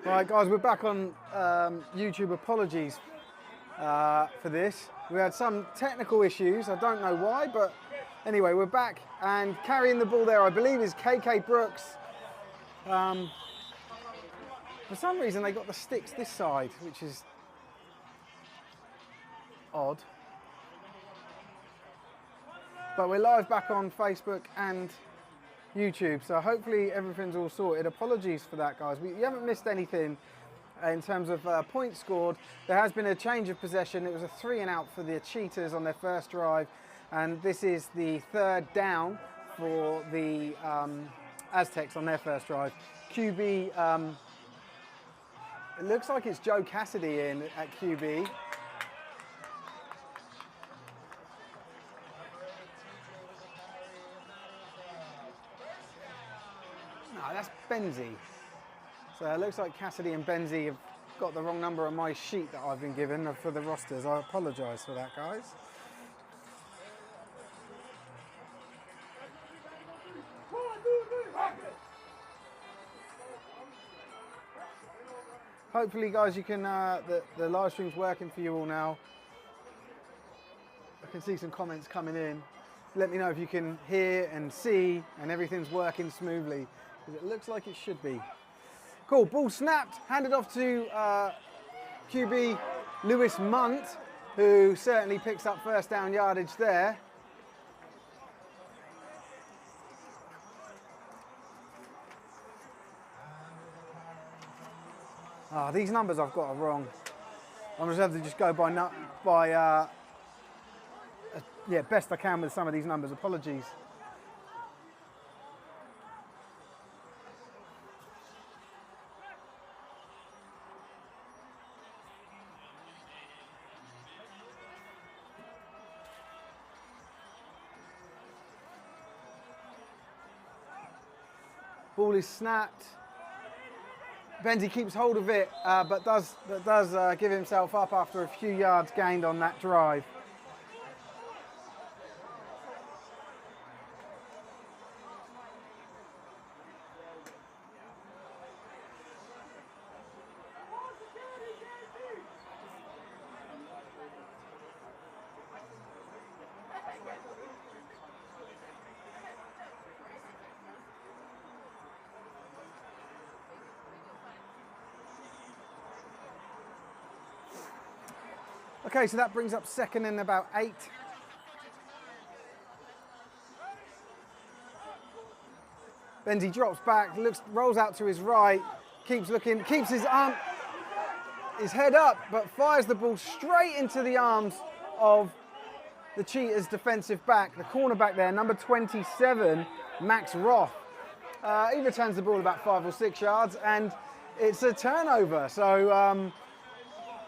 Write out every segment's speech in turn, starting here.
Right guys, we're back on YouTube. Apologies for this. We had some technical issues, I don't know why, but anyway, we're back, and carrying the ball there, I believe, is KK Brooks. For some reason they got the sticks this side, which is odd. But we're live back on Facebook and YouTube, so hopefully everything's all sorted. Apologies for that, guys. You haven't missed anything in terms of points scored. There has been a change of possession. It was a 3-and-out for the Cheetahs on their first drive, and this is the 3rd down for the Aztecs on their first drive. QB, it looks like it's Joe Cassidy in at QB. No, that's Benzie. So it looks like Cassidy and Benzie have got the wrong number on my sheet that I've been given for the rosters. I apologise for that, guys. Hopefully, guys, you can, the live stream's working for you all now. I can see some comments coming in. Let me know if you can hear and see and everything's working smoothly, because it looks like it should be. Cool, ball snapped, handed off to QB Lewis Munt, who certainly picks up first down yardage there. Ah, these numbers I've got are wrong. I'm going to have to just go by yeah, best I can with some of these numbers. Apologies. Ball is snapped. Benzie keeps hold of it, but does give himself up after a few yards gained on that drive. Okay, so that brings up second and about 8. Benzie drops back, rolls out to his right, keeps looking, keeps his head up, but fires the ball straight into the arms of the Cheetahs defensive back, the cornerback there, number 27, Max Roth. He returns the ball about 5 or 6 yards, and it's a turnover. So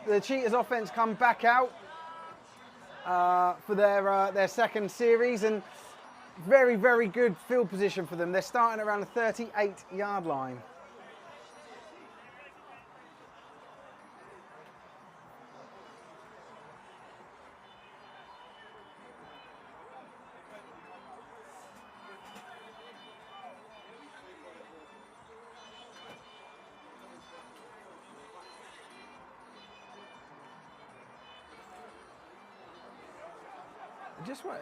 the Cheetahs offense come back out for their second series, and very, very good field position for them. They're starting around the 38-yard line.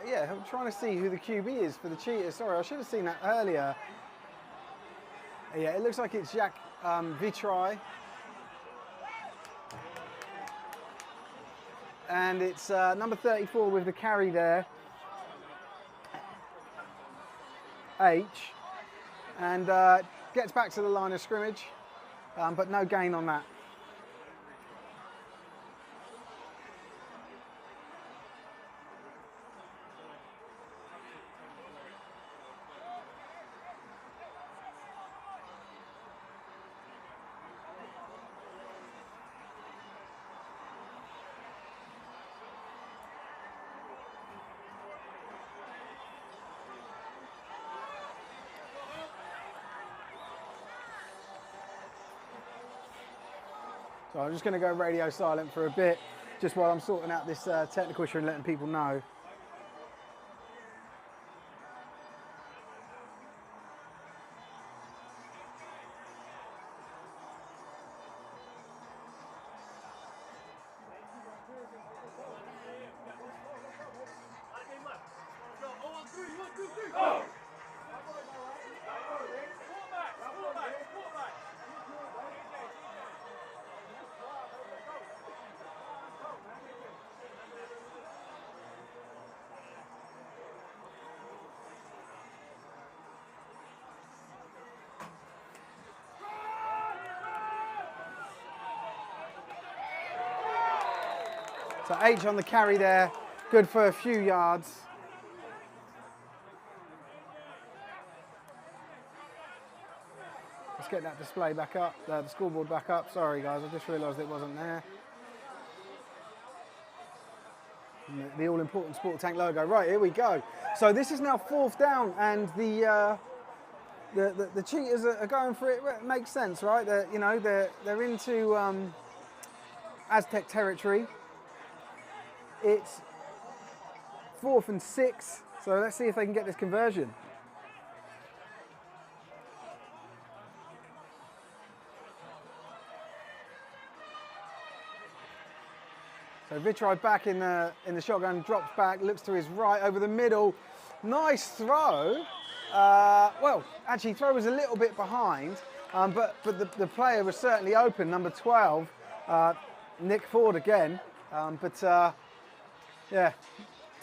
Yeah, I'm trying to see who the QB is for the Cheetahs. Sorry, I should have seen that earlier. Yeah, it looks like it's Jack Vitry. And it's number 34 with the carry there. H. And gets back to the line of scrimmage, but no gain on that. So I'm just going to go radio silent for a bit, just while I'm sorting out this technical issue and letting people know. So H on the carry there, good for a few yards. Let's get that display back up, the scoreboard back up. Sorry guys, I just realised it wasn't there. The all-important Sport Tank logo. Right, here we go. So this is now 4th down, and the Cheetahs are going for it. It makes sense, right? They're into Aztec territory. It's 4th and 6, so let's see if they can get this conversion. So Vitrai back in the shotgun, drops back, looks to his right over the middle. Nice throw. Well, actually, throw was a little bit behind, but the player was certainly open. Number 12, Nick Ford again. Yeah,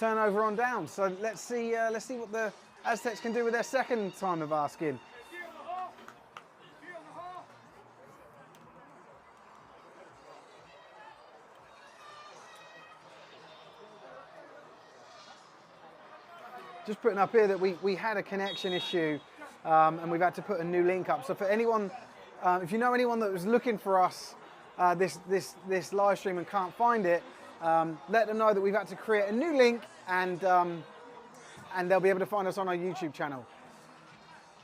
turnover on down. So let's see what the Aztecs can do with their second time of asking. Just putting up here that we had a connection issue and we've had to put a new link up. So for anyone, if you know anyone that was looking for us this live stream and can't find it, let them know that we've had to create a new link and they'll be able to find us on our YouTube channel.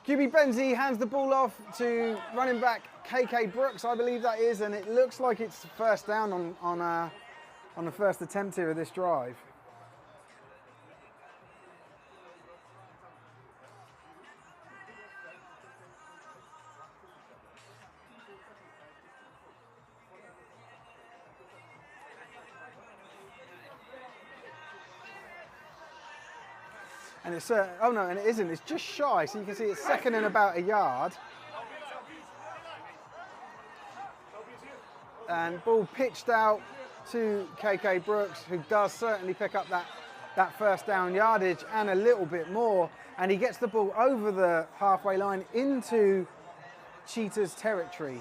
QB Benzie hands the ball off to running back KK Brooks, I believe that is, and it looks like it's first down on the first attempt here of this drive. And it's, oh no, and it isn't, it's just shy, so you can see it's second and about a yard. And ball pitched out to KK Brooks, who does certainly pick up that first down yardage and a little bit more. And he gets the ball over the halfway line into Cheetahs territory.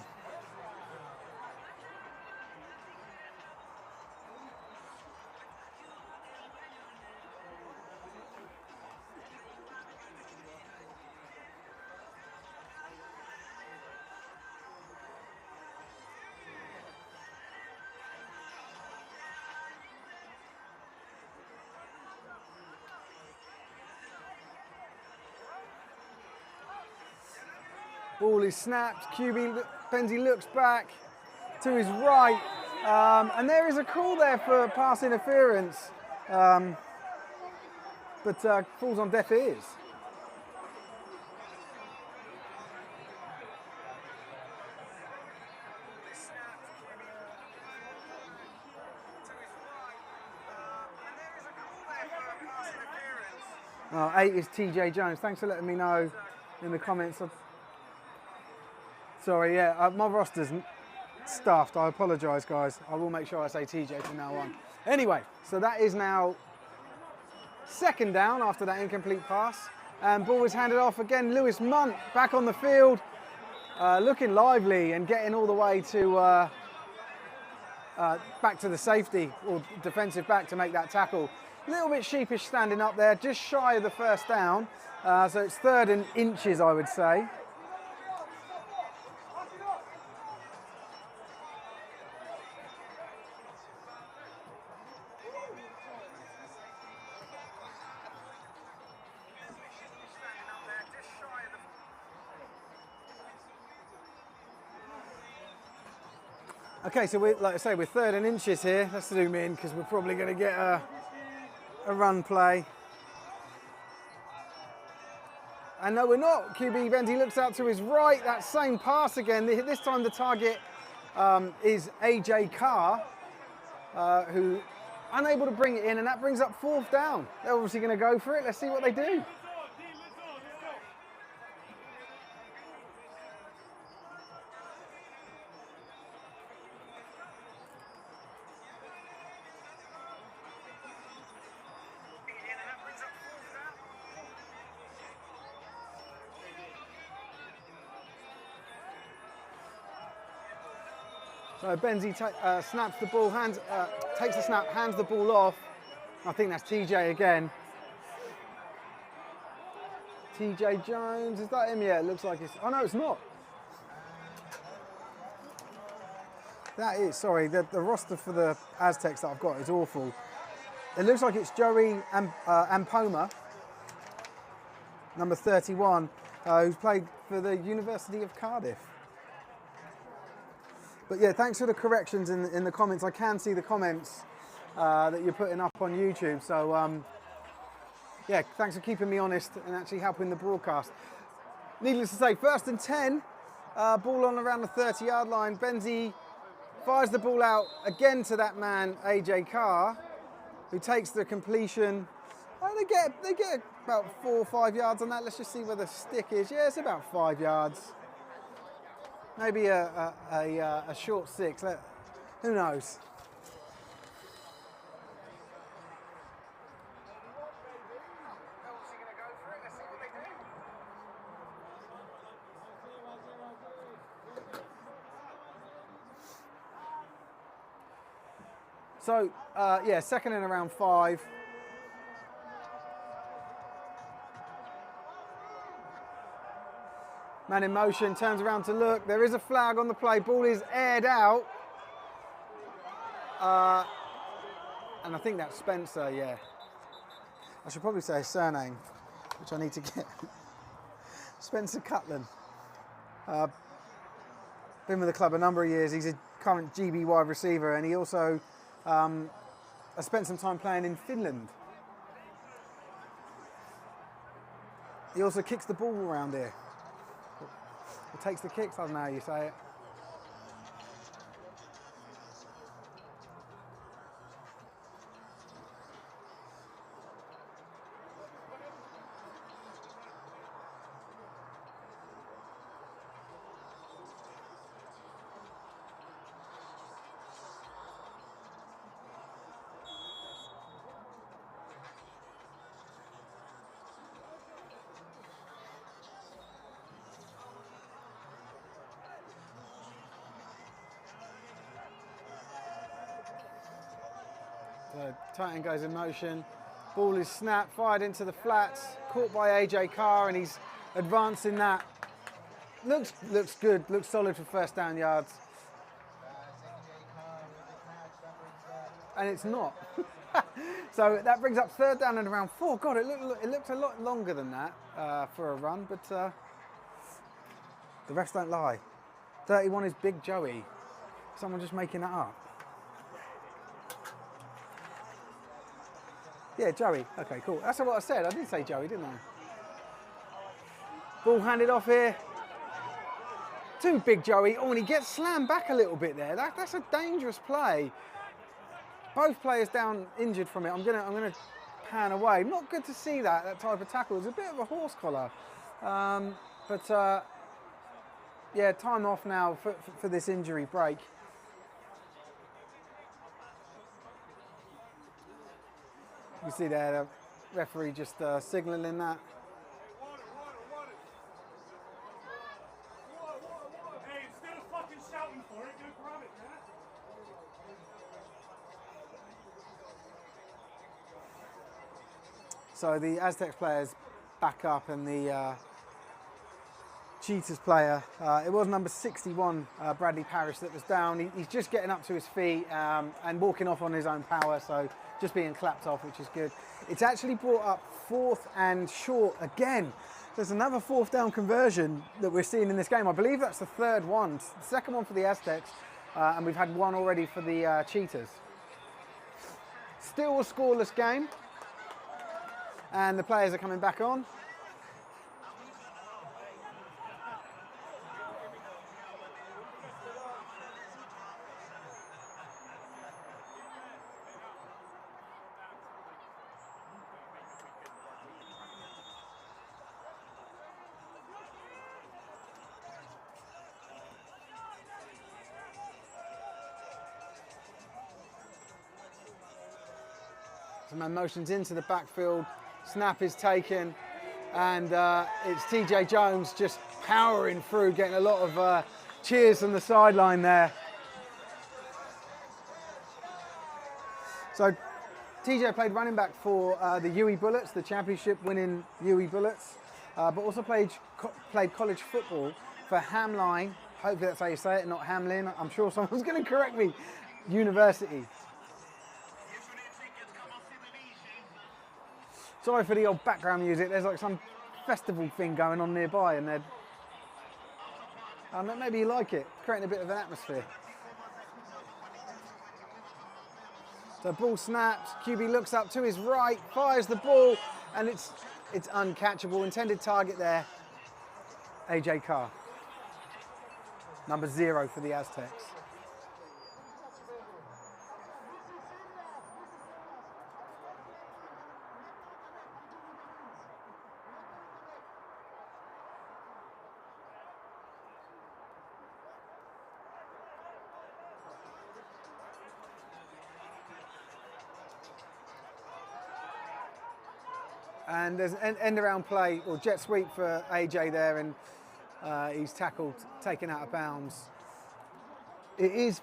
Ball is snapped, QB Benzie looks back to his right, and there is a call there for pass interference, but falls on deaf ears. Oh, 8 is TJ Jones. Thanks for letting me know in the comments. Sorry, yeah, my roster's stuffed. I apologise, guys. I will make sure I say TJ from now on. Anyway, so that is now second down after that incomplete pass. And ball was handed off again. Lewis Munt back on the field, looking lively and getting all the way to back to the safety or defensive back to make that tackle. A little bit sheepish standing up there, just shy of the first down. So it's 3rd and inches, I would say. Okay, so like I say, we're 3rd and inches here. Let's zoom in because we're probably going to get a run play. And no, we're not. QB Benzie looks out to his right. That same pass again. This time the target is AJ Carr, who unable to bring it in, and that brings up 4th down. They're obviously going to go for it. Let's see what they do. So Benzi snaps the ball, takes the snap, hands the ball off. I think that's TJ again. TJ Jones, is that him? Yeah, it looks like it's, oh no, it's not. That is, sorry, the roster for the Aztecs that I've got is awful. It looks like it's Joey Ampoma, number 31, who's played for the University of Cardiff. But yeah, thanks for the corrections in the comments. I can see the comments that you're putting up on YouTube. So yeah, thanks for keeping me honest and actually helping the broadcast. Needless to say, 1st and 10, ball on around the 30-yard line. Benzi fires the ball out again to that man, AJ Carr, who takes the completion. Oh, they get about 4 or 5 yards on that. Let's just see where the stick is. Yeah, it's about 5 yards. Maybe a short 6. Who knows? So, yeah, 2nd and around 5. Man in motion, turns around to look. There is a flag on the play. Ball is aired out. And I think that's Spencer, yeah. I should probably say his surname, which I need to get. Spencer Cutland. Been with the club a number of years. He's a current GB wide receiver, and he also has spent some time playing in Finland. He also kicks the ball around here. Or takes the kicks, I don't know how you say it. So tight end goes in motion, ball is snapped, fired into the flats, caught by AJ Carr, and he's advancing that. Looks good, looks solid for 1st down yards. And it's not. So that brings up 3rd down and around 4. God, it looked a lot longer than that for a run, but the refs don't lie. 31 is Big Joey. Someone just making that up. Yeah, Joey. Okay, cool. That's what I said. I did say Joey, didn't I? Ball handed off here to Big Joey. Oh, and he gets slammed back a little bit there. That's a dangerous play. Both players down injured from it. I'm gonna pan away. Not good to see that type of tackle. It's a bit of a horse collar. But yeah, time off now for this injury break. You see there, the referee just signalling that. Hey, instead of fucking shouting for it, go grab it, man. So the Aztecs players back up, and the Cheetahs player, it was number 61, Bradley Parrish, that was down. He's just getting up to his feet and walking off on his own power, so just being clapped off, which is good. It's actually brought up 4th and short again. There's another 4th down conversion that we're seeing in this game. I believe that's the 3rd one, the 2nd one for the Aztecs, and we've had one already for the Cheetahs. Still a scoreless game, and the players are coming back on. So man motions into the backfield, snap is taken, and it's TJ Jones just powering through, getting a lot of cheers from the sideline there. So TJ played running back for the UE Bullets, the championship winning UE Bullets, but also played college football for Hamline, hopefully that's how you say it, not Hamlin, I'm sure someone's going to correct me, University. Sorry for the old background music, there's like some festival thing going on nearby and they're, maybe you like it, creating a bit of an atmosphere. So ball snaps, QB looks up to his right, fires the ball, and it's uncatchable. Intended target there, AJ Carr. Number 0 for the Aztecs. And there's an end around play, or jet sweep for AJ there, and he's tackled, taken out of bounds. I'm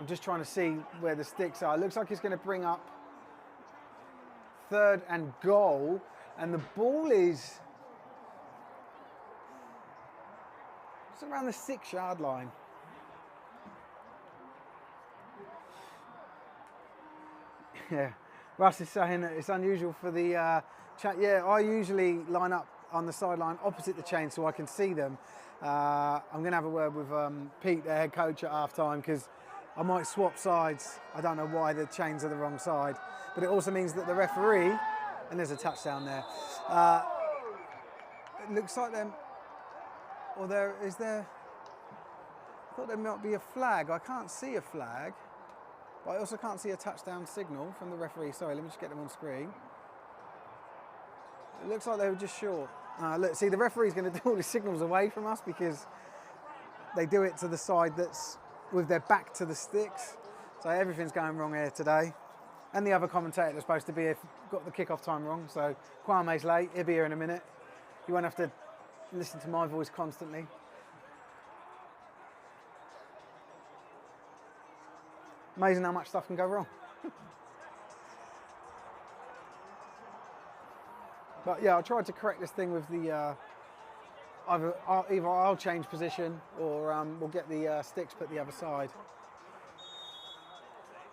just trying to see where the sticks are. It looks like it's going to bring up 3rd and goal, and the ball is it's around the 6-yard line. Yeah. Russ is saying that it's unusual for the chat. Yeah, I usually line up on the sideline opposite the chain so I can see them. I'm going to have a word with Pete, the head coach, at half-time because I might swap sides. I don't know why the chains are the wrong side. But it also means that the referee, and there's a touchdown there, it looks like them, or there, is there, I thought there might be a flag. I can't see a flag. But I also can't see a touchdown signal from the referee. Sorry, let me just get them on screen. It looks like they were just short. Look, see, the referee's going to do all his signals away from us because they do it to the side that's with their back to the sticks. So everything's going wrong here today. And the other commentator that's supposed to be here got the kickoff time wrong. So Kwame's late. He'll be here in a minute. You won't have to listen to my voice constantly. Amazing how much stuff can go wrong. But yeah, I tried to correct this thing with the either I'll change position or we'll get the sticks put the other side.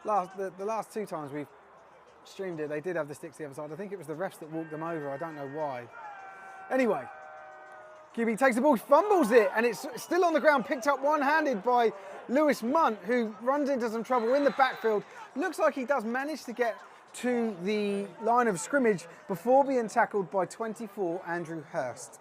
The last 2 times we've streamed it, they did have the sticks the other side. I think it was the refs that walked them over. I don't know why. Anyway, QB takes the ball, fumbles it, and it's still on the ground, picked up one-handed by Lewis Munt, who runs into some trouble in the backfield. Looks like he does manage to get to the line of scrimmage before being tackled by 24, Andrew Hurst.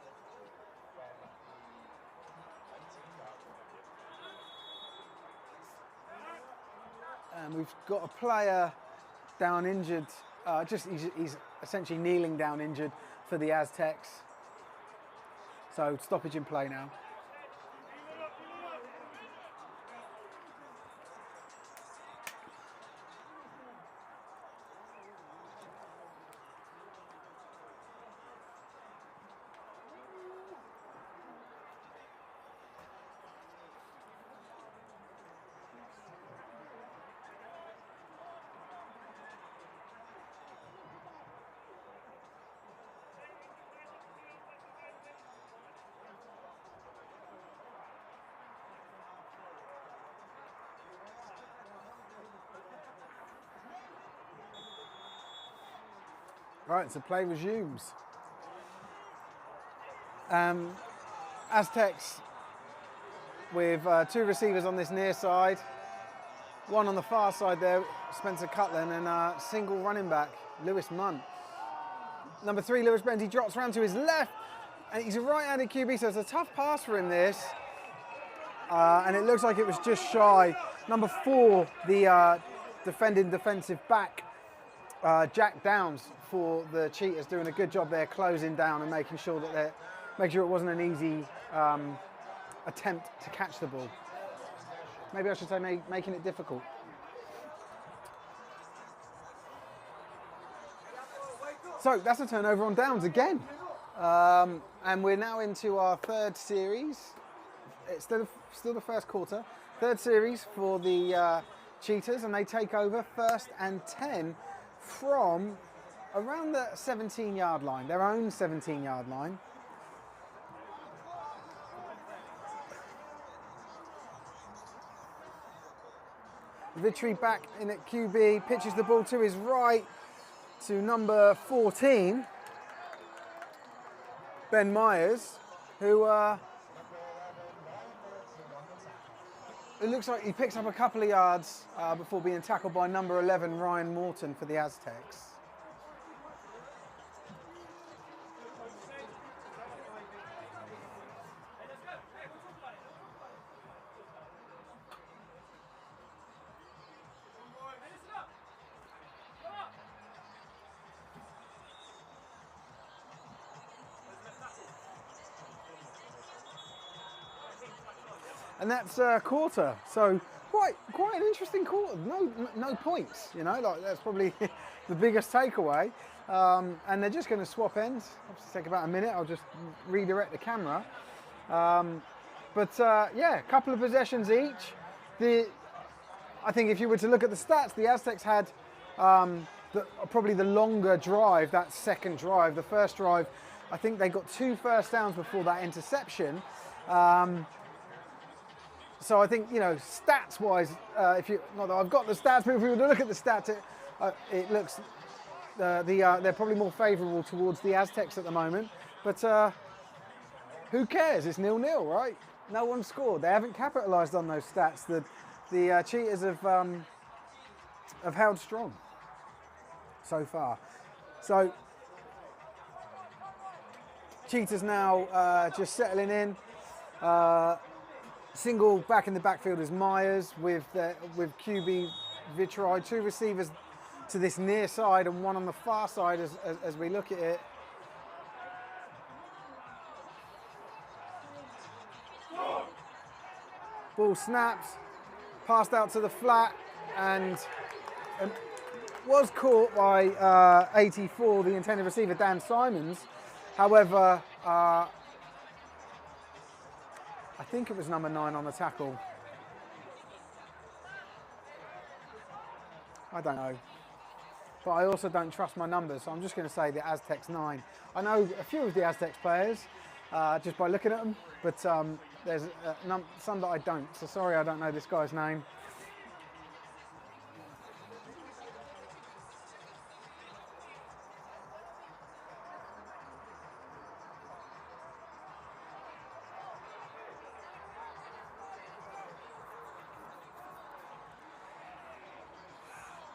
And we've got a player down injured, he's essentially kneeling down injured for the Aztecs. So stoppage in play now. Right, so play resumes. Aztecs with 2 receivers on this near side, 1 on the far side there, Spencer Cutland, and a single running back, Lewis Munt. Number 3, Lewis Benzie drops around to his left, and he's a right-handed QB, so it's a tough pass for him, this. And it looks like it was just shy. Number 4, the defending defensive back, Jack Downs for the Cheetahs, doing a good job there, closing down and making sure that it wasn't an easy attempt to catch the ball. Maybe I should say making it difficult. So that's a turnover on downs again. And we're now into our 3rd series. It's still the first quarter. 3rd series for the Cheetahs, and they take over 1st and 10 from around the 17-yard line, their own 17-yard line. Vitry back in at QB, pitches the ball to his right to number 14, Ben Myers, who it looks like he picks up a couple of yards before being tackled by number 11, Ryan Morton, for the Aztecs. And that's a quarter, so quite an interesting quarter. No points, you know, like that's probably the biggest takeaway. And they're just going to swap ends. It'll take about a minute. I'll just redirect the camera. Yeah, a couple of possessions each. I think if you were to look at the stats, the Aztecs had probably the longer drive, that second drive. The first drive, I think they got 2 first downs before that interception. So I think, you know, stats-wise, not that I've got the stats, but if we were to look at the stats, it looks they're probably more favourable towards the Aztecs at the moment. But who cares? It's 0-0, right? No one scored. They haven't capitalised on those stats. The Cheetahs have held strong so far. So Cheetahs now just settling in. Single back in the backfield is Myers with QB Vitry, 2 receivers to this near side and 1 on the far side as we look at it. Ball snaps, passed out to the flat, and was caught by 84, the intended receiver, Dan Simons. However, I think it was number 9 on the tackle. I don't know. But I also don't trust my numbers, so I'm just going to say the Aztecs 9. I know a few of the Aztecs players just by looking at them, but there's some that I don't. So sorry I don't know this guy's name.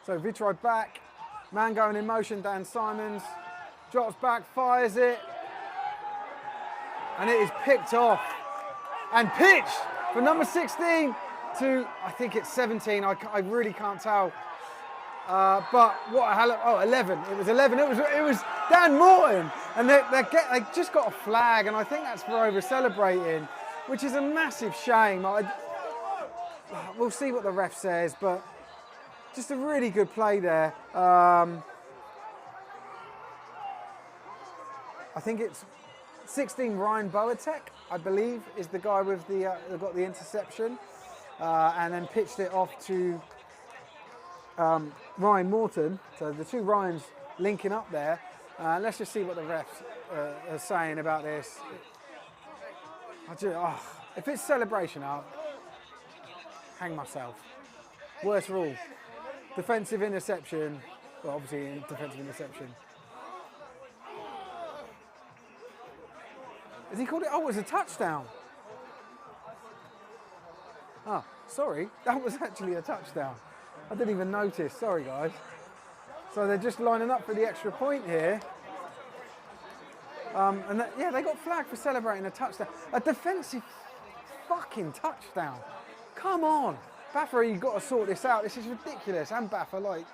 So Vitry back, man going in motion, Dan Simons, drops back, fires it, and it is picked off and pitched for number 16 to, I think it's 17, I really can't tell. But what a hell, 11, it was 11, it was Dan Morton, and they just got a flag, and I think that's for over celebrating, which is a massive shame. We'll see what the ref says, but just a really good play there. I think it's 16 Ryan Boateng, I believe, is the guy with that got the interception, and then pitched it off to Ryan Morton. So the 2 Ryans linking up there. Let's just see what the refs are saying about this. If it's celebration, I'll hang myself. Worst rule. Defensive interception. Well, obviously, defensive interception. Has he called it? Oh, it was a touchdown. Ah, sorry. That was actually a touchdown. I didn't even notice. Sorry, guys. So they're just lining up for the extra point here. Yeah, they got flagged for celebrating a touchdown. A defensive fucking touchdown. Come on. BAFA, you've got to sort this out. This is ridiculous. And BAFA, like,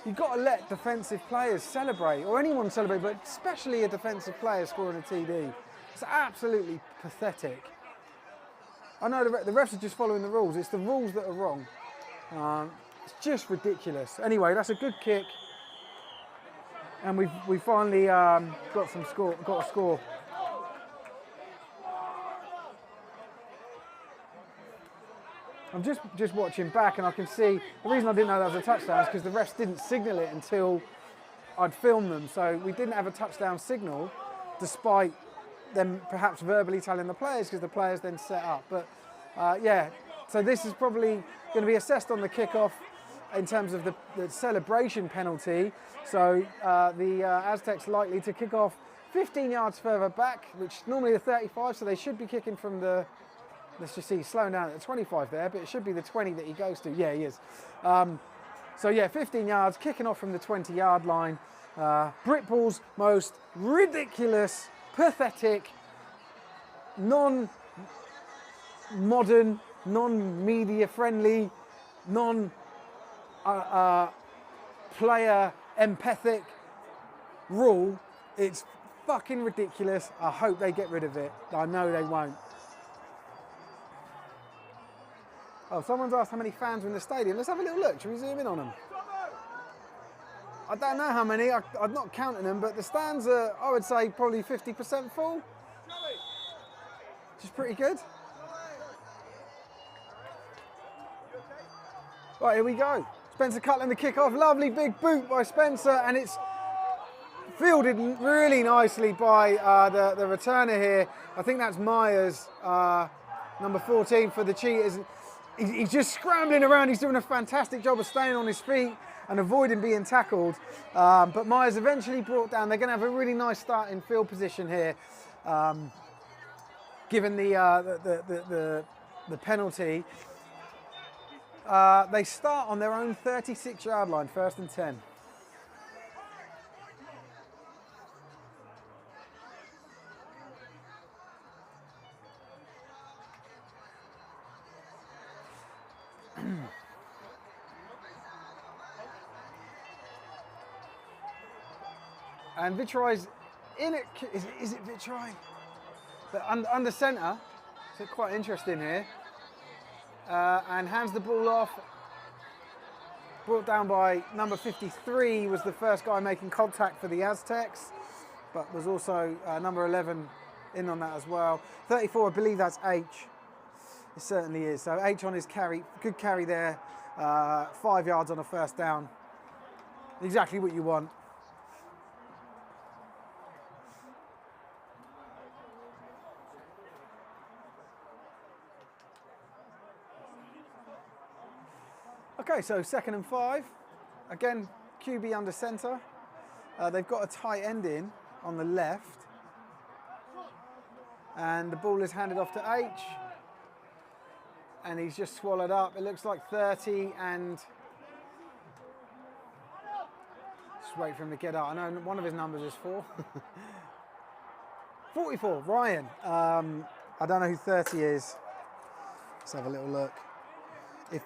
you've got to let defensive players celebrate, or anyone celebrate, but especially a defensive player scoring a TD. It's absolutely pathetic. I know the refs are just following the rules. It's the rules that are wrong. It's just ridiculous. Anyway, that's a good kick. And we finally got a score. I'm just watching back, and I can see the reason I didn't know that was a touchdown is because the refs didn't signal it until I'd filmed them. So we didn't have a touchdown signal, despite them perhaps verbally telling the players, because the players then set up. But yeah, so this is probably going to be assessed on the kickoff in terms of the celebration penalty. So the Aztecs likely to kick off 15 yards further back, which normally the 35, so they should be kicking from the, let's just see, he's slowing down at the 25 there, but it should be the 20 that he goes to. Yeah, he is. So yeah, 15 yards, kicking off from the 20-yard line. Britball's most ridiculous, pathetic, non-modern, non-media friendly, non-player empathic rule. It's fucking ridiculous. I hope they get rid of it. I know they won't. Oh, someone's asked how many fans are in the stadium. Let's have a little look. Should we zoom in on them? I don't know how many. I'm not counting them, but the stands are, I would say, probably 50% full. Which is pretty good. Right, here we go. Spencer Cutler in the kickoff. Lovely big boot by Spencer, and it's fielded really nicely by the returner here. I think that's Myers, number 14 for the Cheetahs. He's just scrambling around. He's doing a fantastic job of staying on his feet and avoiding being tackled. But Myers eventually brought down. They're going to have a really nice start in field position here, given the penalty. They start on their own 36-yard line, 1st and 10. And Vitroy's in it. Is it Vitroy? But under centre, so quite interesting here. And hands the ball off. Brought down by number 53, was the first guy making contact for the Aztecs, but was also number 11 in on that as well. 34, I believe that's H. It certainly is. So H on his carry, good carry there. 5 yards on a 1st down. Exactly what you want. Okay, so 2nd and 5. Again, QB under centre. They've got a tight end in on the left. And the ball is handed off to H. And he's just swallowed up. It looks like 30 and... Just wait for him to get out. I know one of his numbers is 4. 44, Ryan. I don't know who 30 is. Let's have a little look. If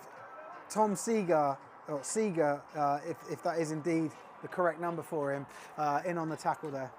Tom Seeger, or Seeger, if that is indeed the correct number for him, in on the tackle there.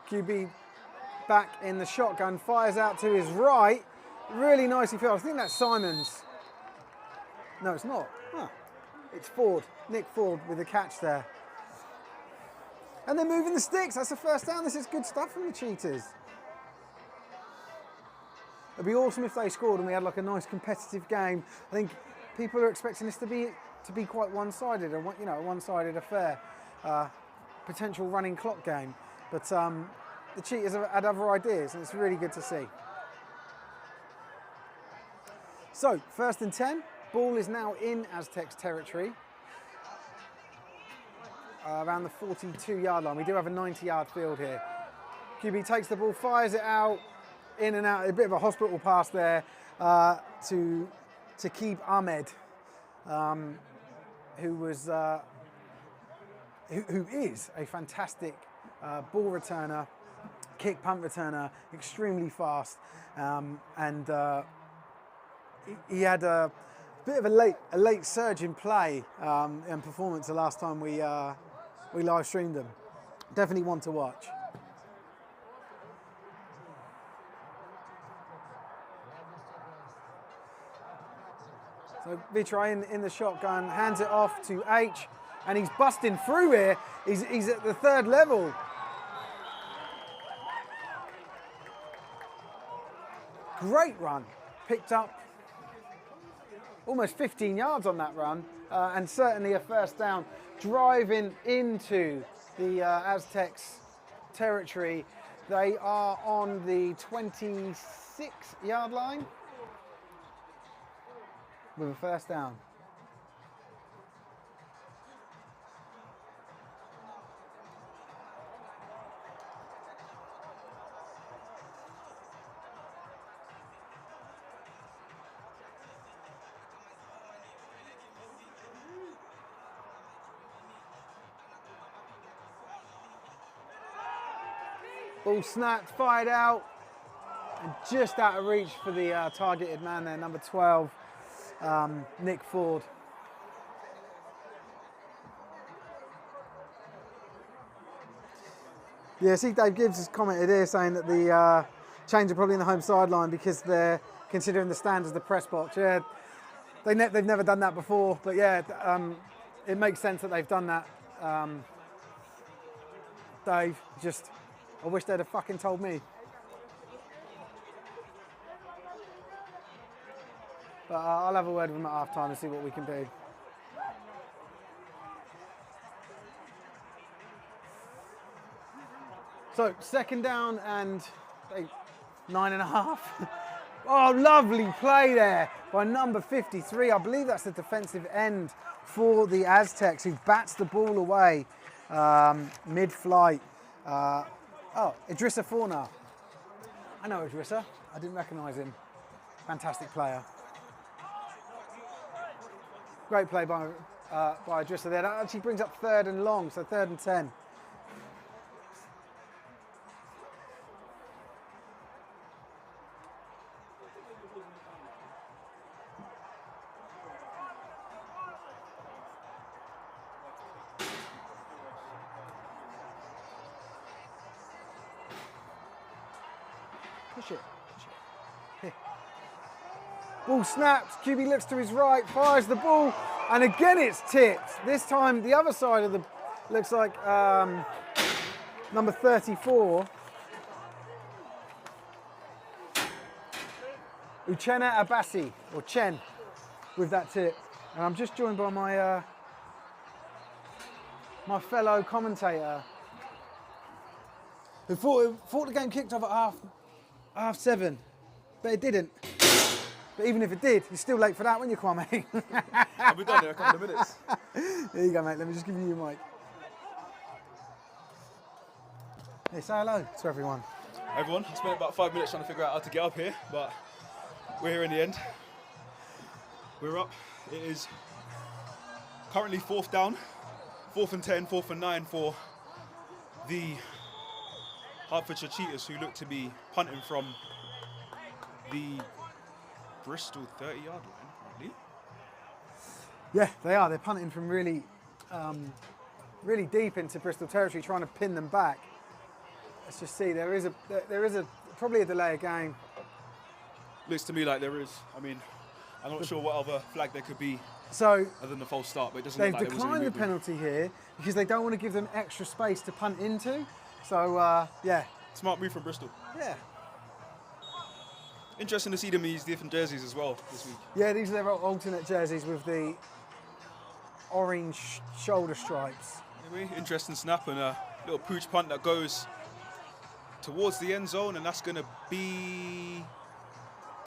QB back in the shotgun, fires out to his right. Really nicely fielded. I think that's Simons. No, it's not. Huh. It's Ford. Nick Ford with the catch there. And they're moving the sticks. That's the 1st down. This is good stuff from the Cheetahs. It'd be awesome if they scored and we had like a nice competitive game. I think people are expecting this to be quite one-sided, a one-sided affair. Potential running clock game. But the Cheetahs have had other ideas, and it's really good to see. So, 1st and 10. Ball is now in Aztecs territory. Around the 42-yard line. We do have a 90-yard field here. QB takes the ball, fires it out, in and out. A bit of a hospital pass there to Keeb Ahmed, who is a fantastic ball returner, kick punt returner, extremely fast, and he had a bit of a late surge in play and performance the last time we we live streamed them. Definitely one to watch. So Vitra in the shotgun, hands it off to H, and he's busting through here. He's at the 3rd level. Great run, picked up almost 15 yards on that run, and certainly a first down, driving into the Aztecs territory. They are on the 26-yard line with a first down. Ball snapped, fired out, and just out of reach for the targeted man there, number 12, Nick Ford. Yeah, see Dave Gibbs has commented here saying that the change are probably in the home sideline because they're considering the stand as the press box. Yeah, they've never done that before, but yeah, it makes sense that they've done that. Dave, just, I wish they'd have fucking told me. But I'll have a word with them at half time and see what we can do. So, 2nd down and 9.5. Oh, lovely play there by number 53. I believe that's the defensive end for the Aztecs, who bats the ball away mid-flight. Oh, Idrissa Forna. I know Idrissa. I didn't recognise him. Fantastic player. Great play by Idrissa there. That actually brings up 3rd and long, so 3rd and 10. Push it. Here. Ball snaps, QB looks to his right, fires the ball, and again it's tipped. This time the other side of the, looks like number 34. Uchenna Abassi, or Chen, with that tip. And I'm just joined by my my fellow commentator, who thought the game kicked off at half 7, but it didn't. But even if it did, you're still late for that, weren't you, Kwame? I'll be done in a couple of minutes. There you go, mate. Let me just give you your mic. Hey, say hello to everyone. Everyone, I spent about 5 minutes trying to figure out how to get up here, but we're here in the end. We're up. It is currently 4th down, 4th and 10, 4th and 9 for the Hertfordshire Cheetahs, who look to be punting from the Bristol 30-yard line, apparently. Yeah, they are. They're punting from really, really deep into Bristol territory, trying to pin them back. Let's just see. There is probably a delay of game. Looks to me like there is. I mean, I'm not sure what other flag there could be So other than the false start, but it doesn't they've look like there was any declined the movement. penalty here because they don't want to give them extra space to punt into. So yeah, Smart move from Bristol. yeah. Interesting to see them use different jerseys as well this week. Yeah, these are their alternate jerseys with the orange shoulder stripes. Anyway, interesting snap and a little pooch punt that goes towards the end zone, and that's going to be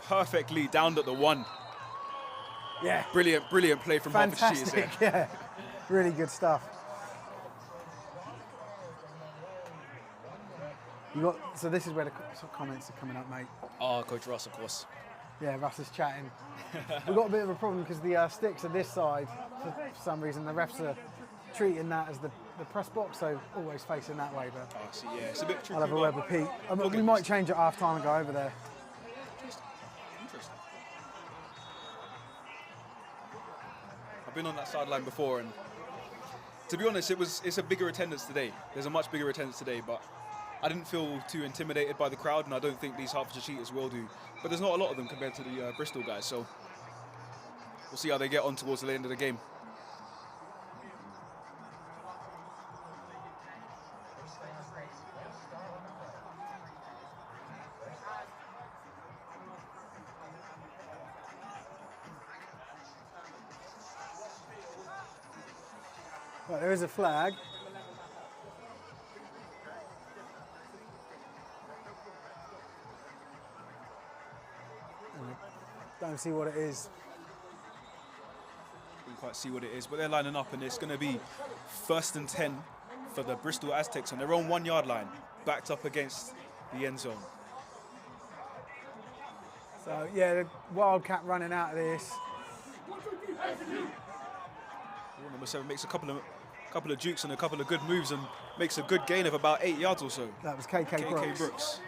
perfectly down at the 1. Yeah, Brilliant play from Hertfordshire Cheetahs fantastic. here. Yeah, really good stuff. So this is where the comments are coming up, mate. Oh, Coach Ross, of course. Yeah, Russ is chatting. We've got a bit of a problem because the sticks are this side. For some reason, the refs are treating that as the press box, so always facing that way. But Oh, see, yeah, it's a bit tricky. I'll have a word with Pete. We might change at half time and go over there. Interesting. I've been on that sideline before, and To be honest, it's a bigger attendance today. There's a much bigger attendance today, but I didn't feel too intimidated by the crowd, and I don't think these Hertfordshire Cheetahs will do. But there's not a lot of them compared to the Bristol guys, so we'll see how they get on towards the end of the game. Right, there is a flag. Don't see what it is. Couldn't quite see what it is, but they're lining up, and it's going to be 1st and 10 for the Bristol Aztecs on their own 1 yard line, backed up against the end zone. So yeah, the Wildcat running out of this. Number 7 makes a couple of jukes and a couple of good moves and makes a good gain of about 8 yards or so. That was KK Brooks. Brooks.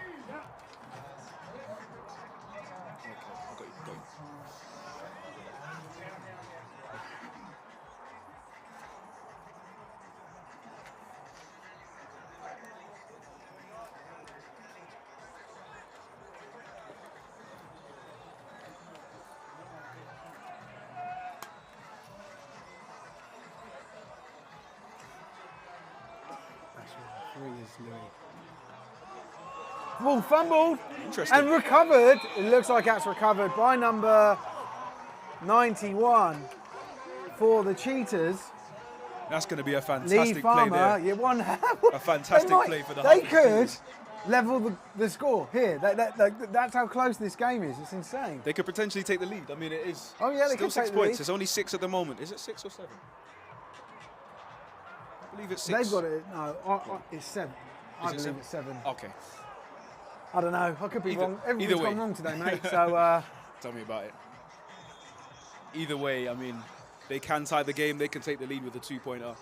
Ball fumbled Interesting. and recovered. It looks like that's recovered by number 91 for the Cheetahs. That's going to be a Lee fantastic Farmer, play there. you one A fantastic play for the They Hertfordshire could Cheetahs. level the score here. That's how close this game is. It's insane. They could potentially take the lead. I mean, it is Oh, yeah, they still could 6 take the points. lead. There's only 6 at the moment. Is it 6 or 7? I believe it's 6. They've got it. No, it's 7. I Is it believe 7? it's 7. Okay. I don't know. I could be Either- wrong. Everyone's either way. gone wrong today, mate. So Tell me about it. Either way, I mean, they can tie the game. They can take the lead with a 2-pointer.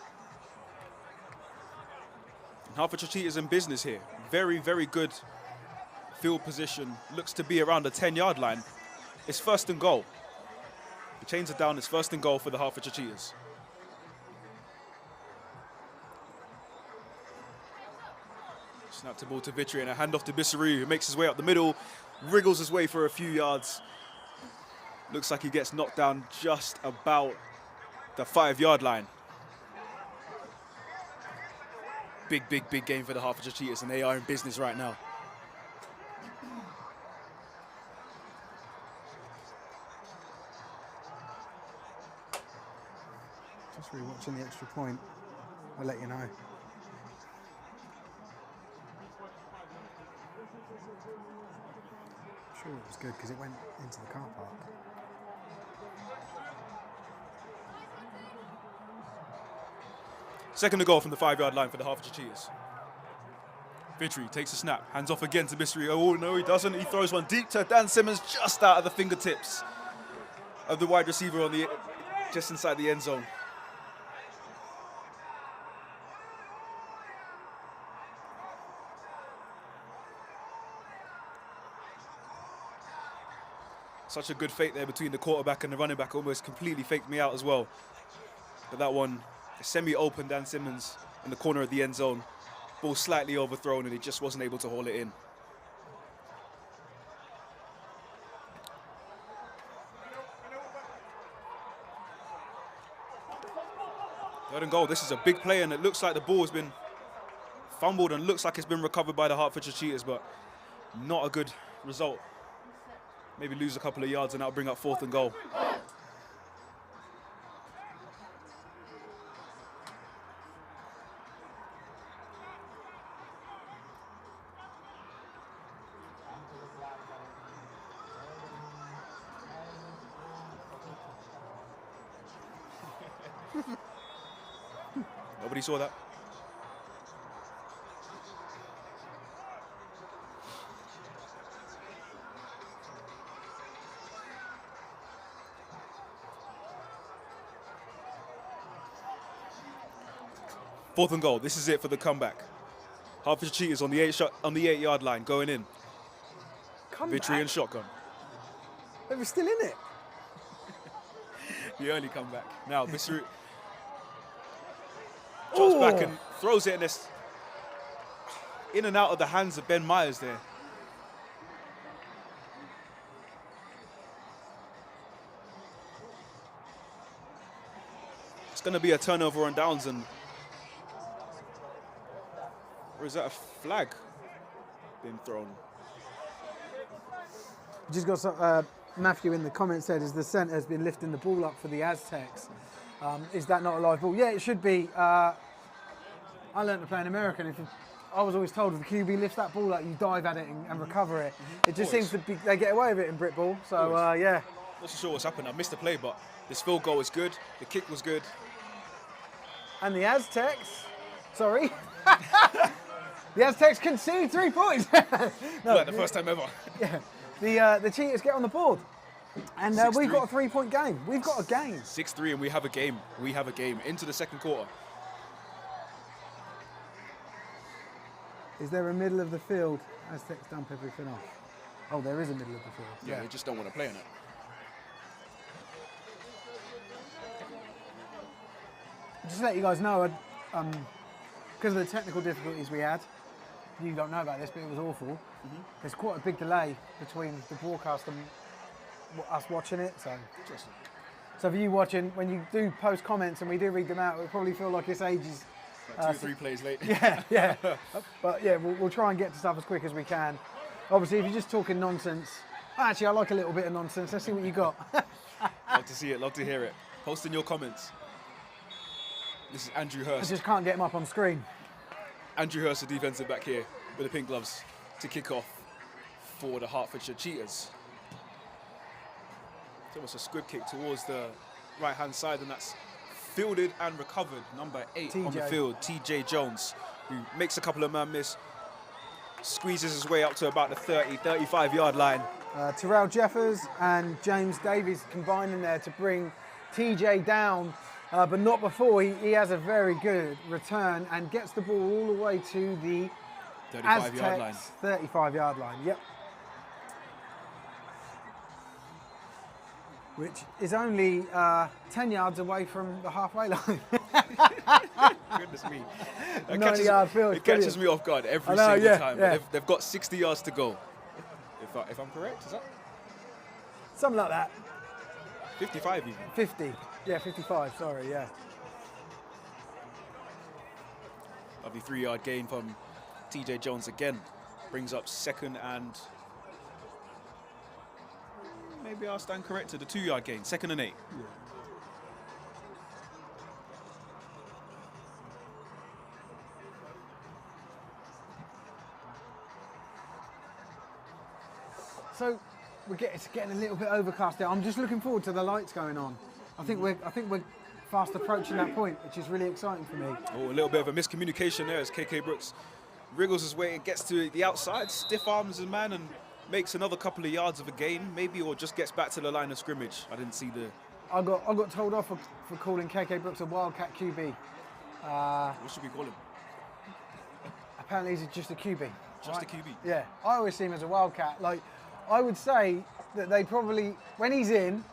Hertfordshire Cheetahs in business here. Very, very good field position. Looks to be around the 10-yard line. It's 1st and goal. The chains are down. It's 1st and goal for the Hertfordshire Cheetahs. Snap the ball to Vitri and a handoff to Bissaru, who makes his way up the middle, wriggles his way for a few yards. Looks like he gets knocked down just about the 5-yard line. Big, big, big game for the Hertfordshire Cheetahs, and they are in business right now. just rewatching the extra point. I'll let you know. I'm sure it was good because it went into the car park. Second to goal from the 5-yard line for the Hertfordshire Cheetahs. Vitri takes a snap, hands off again to Bissaru. Oh no, he doesn't. He throws one deep to Dan Simmons, just out of the fingertips of the wide receiver on the just inside the end zone. Such a good fake there between the quarterback and the running back. Almost completely faked me out as well. But that one, semi-open Dan Simmons in the corner of the end zone. Ball slightly overthrown and he just wasn't able to haul it in. Third and goal. This is a big play and it looks like the ball has been fumbled and looks like it's been recovered by the Hertfordshire Cheetahs, but not a good result. Maybe lose a couple of yards and that'll bring up 4th and goal. Nobody saw that. Fourth and goal. This is it for the comeback. Hertfordshire Cheetahs on the 8-yard line, going in. Vitri and shotgun. They were still in it. The early comeback. Now, Bissaru. drops back and throws it in and out of the hands of Ben Myers there. It's going to be a turnover on downs, and or is that a flag being thrown? Just got some, Matthew in the comments said, as the centre has been lifting the ball up for the Aztecs. Is that not a live ball? Yeah, it should be. I learned to play in America, and I was always told if the QB lifts that ball up, you dive at it and recover it. It just seems to be, they get away with it in Brit ball. So, yeah. Not so sure what's happened. I missed the play, but this field goal was good. The kick was good. And the Aztecs, sorry. The Aztecs concede 3 points. No, like the first time ever. Yeah. The Cheetahs get on the board. And we've got a 3-point game. We've got a game. 6-3, and we have a game. We have a game into the second quarter. Is there a middle of the field? Aztecs dump everything off. Oh, there is a middle of the field. Yeah, they just don't want to play in it. Just to let you guys know, because of the technical difficulties we had, you don't know about this, but it was awful. There's quite a big delay between the broadcast and us watching it. So for you watching, when you do post comments and we do read them out, it'll probably feel like it's ages. Like 2 or 3 plays late. Yeah. But yeah, we'll try and get to stuff as quick as we can. Obviously, if you're just talking nonsense, actually, I like a little bit of nonsense. Let's see what you got. Love to see it, love to hear it. Post in your comments. This is Andrew I Hurst. just can't get him up on screen. Andrew Hurst, the defensive back here, with the pink gloves to kick off for the Hertfordshire Cheetahs. It's almost a squib kick towards the right-hand side, and that's fielded and recovered. Number 8 on the field, TJ Jones, who makes a couple of man miss, squeezes his way up to about the 30, 35-yard line. Terrell Jeffers and James Davies combining there to bring TJ down, but not before. He has a very good return and gets the ball all the way to the 35-yard line. 35-yard line, yep. Which is only 10 yards away from the halfway line. Goodness me. 90-yard field. It catches me off guard every single time. But they've got 60 yards to go. If I'm correct, is that? Something like that. 55 even. 50. Yeah, 55, sorry, yeah. Lovely 3-yard gain from TJ Jones again. Brings up 2nd and... Maybe I'll stand corrected. The 2-yard gain, 2nd and 8. Yeah. So it's getting a little bit overcast there. I'm just looking forward to the lights going on. I think we're fast approaching that point, which is really exciting for me. Oh, a little bit of a miscommunication there as KK Brooks wriggles his way and gets to the outside, stiff arms his man and makes another couple of yards of a gain, maybe, or just gets back to the line of scrimmage. I didn't see the... I got told off for calling KK Brooks a Wildcat QB. What should we call him? Apparently he's just a QB. Just a QB? Yeah, I always see him as a Wildcat. Like, I would say that they probably, when he's in,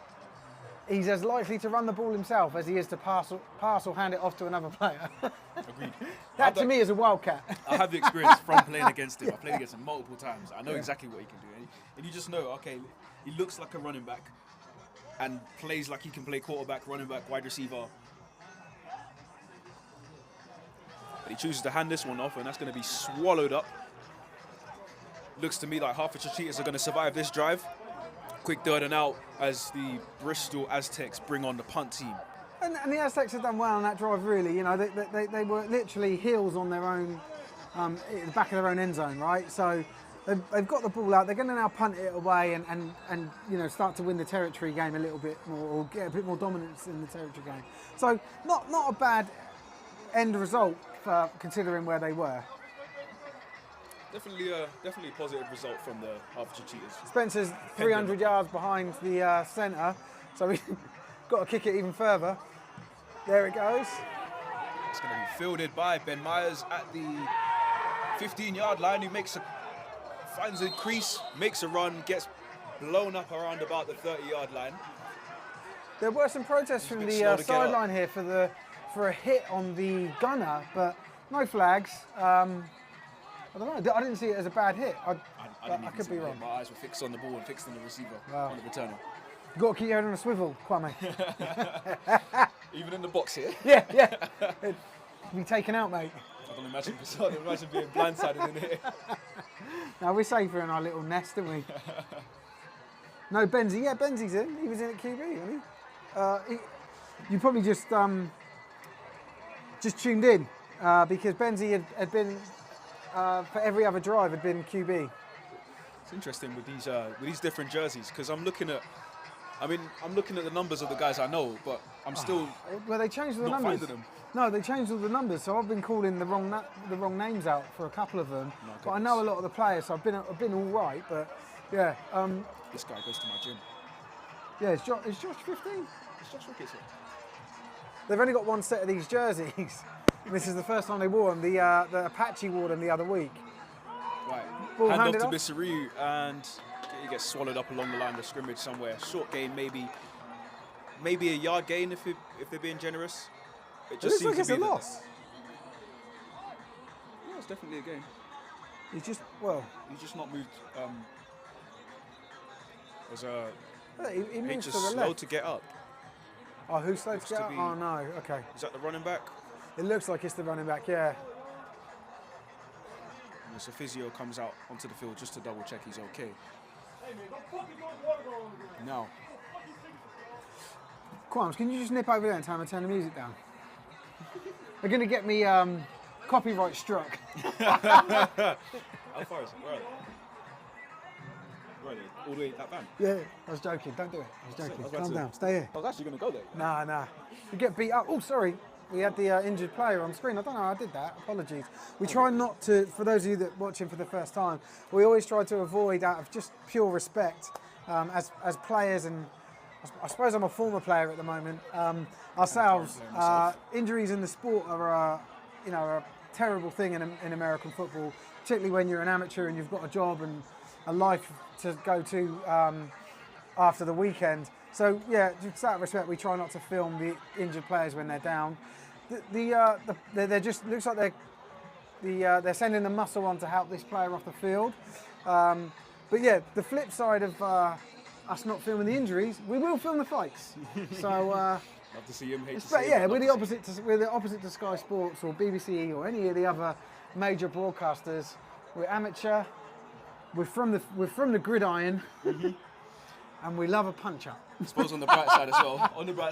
he's as likely to run the ball himself as he is to pass or hand it off to another player. Agreed. That to me is a Wildcat. I have the experience from playing against him. I played against him multiple times. I know exactly what he can do. And you just know, okay, he looks like a running back and plays like he can play quarterback, running back, wide receiver. But he chooses to hand this one off, and that's going to be swallowed up. Looks to me like Hertfordshire Cheetahs are going to survive this drive. Quick 3rd and out as the Bristol Aztecs bring on the punt team. And the Aztecs have done well on that drive, really. You know, they were literally heels on their own, at the back of their own end zone, right? So they've got the ball out. They're going to now punt it away and you know, start to win the territory game a little bit more, or get a bit more dominance in the territory game. So not a bad end result for considering where they were. Definitely a positive result from the Hertfordshire Cheetahs. Spencer's 300 yards behind the centre, so we've got to kick it even further. There it goes. It's going to be fielded by Ben Myers at the 15-yard line, who finds a crease, makes a run, gets blown up around about the 30-yard line. There were some protests from the sideline here for for a hit on the gunner, but no flags. I don't know. I didn't see it as a bad hit. I could be wrong. My eyes were fixed on the ball and fixed on the receiver, Wow. on the returner. You've got to keep your head on a swivel, Kwame. Even in the box here. yeah. Be taken out, mate. I don't imagine being blindsided in here. Now we're safer in our little nest, aren't we? No, Benzie. Yeah, Benzie's in. He was in at QB, wasn't he? You probably just tuned in because Benzie had been for every other drive had been QB. It's interesting with these different jerseys because I'm looking at the numbers of the guys I know, but I'm still well, they changed all the not numbers. finding them. No, they changed all the numbers, so I've been calling the wrong names out for a couple of them. But I know a lot of the players, so I've been all right. But yeah, This guy goes to my gym. yeah. Is Josh 15? It's Josh Ricketts here. They've only got one set of these jerseys. This is the first time they wore them. The Apache wore them the other week. Right. Ball Hand off handed to off. Bissariu and he gets swallowed up along the line of scrimmage somewhere. Short gain, maybe a yard gain if they're being generous. It just looks like seems it's to be a loss. Yeah, it's definitely a gain. He's just not moved. he moves to just the slow left. to get up. Oh, who's slow to Looks get to up? be- Oh no, okay. Is that the running back? It looks like it's the running back. Yeah. And so physio comes out onto the field just to double check he's okay. Hey, man, don't fucking go water all over there. Now, Quams, can you just nip over there and tell me to turn the music down? They're going to get me copyright struck. how far is it? Where are they? All the way that van? Yeah, I was joking. Don't do it. I was joking. about Calm to- down. Stay here. I was actually going to go there. Nah. You get beat up. Oh, sorry. We had the injured player on screen. I don't know how I did that. Apologies. We try not to, for those of you that are watching for the first time, we always try to avoid, out of just pure respect, as players, and I suppose I'm a former player at the moment, ourselves, player myself. injuries in the sport are a terrible thing in American football, particularly when you're an amateur and you've got a job and a life to go to after the weekend. So yeah, just out of respect, we try not to film the injured players when they're down. They're just looks like they're sending the muscle on to help this player off the field. But yeah, the flip side of us not filming the injuries, we will film the fights. So Love to see him. Hate to see but him, yeah, but we're love the to see him. opposite to Sky Sports or BBC or any of the other major broadcasters. We're amateur. We're from the gridiron, and we love a punch up. I suppose on the bright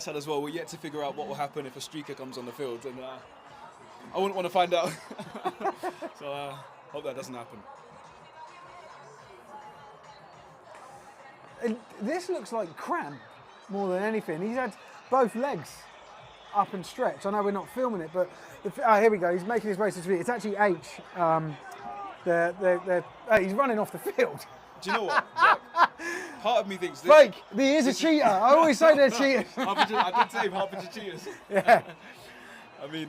side as well, we're yet to figure out what will happen if a streaker comes on the field, and I wouldn't want to find out. So hope that doesn't happen. This looks like cramp more than anything. He's had both legs up and stretched. I know we're not filming it, but here we go. He's making his way to his feet. It's actually H. He's running off the field. Do you know what? Jack, part of me thinks this. Fake. He is a cheater. I always say they're cheaters. I did say Hertfordshire Cheetahs. Yeah. I mean,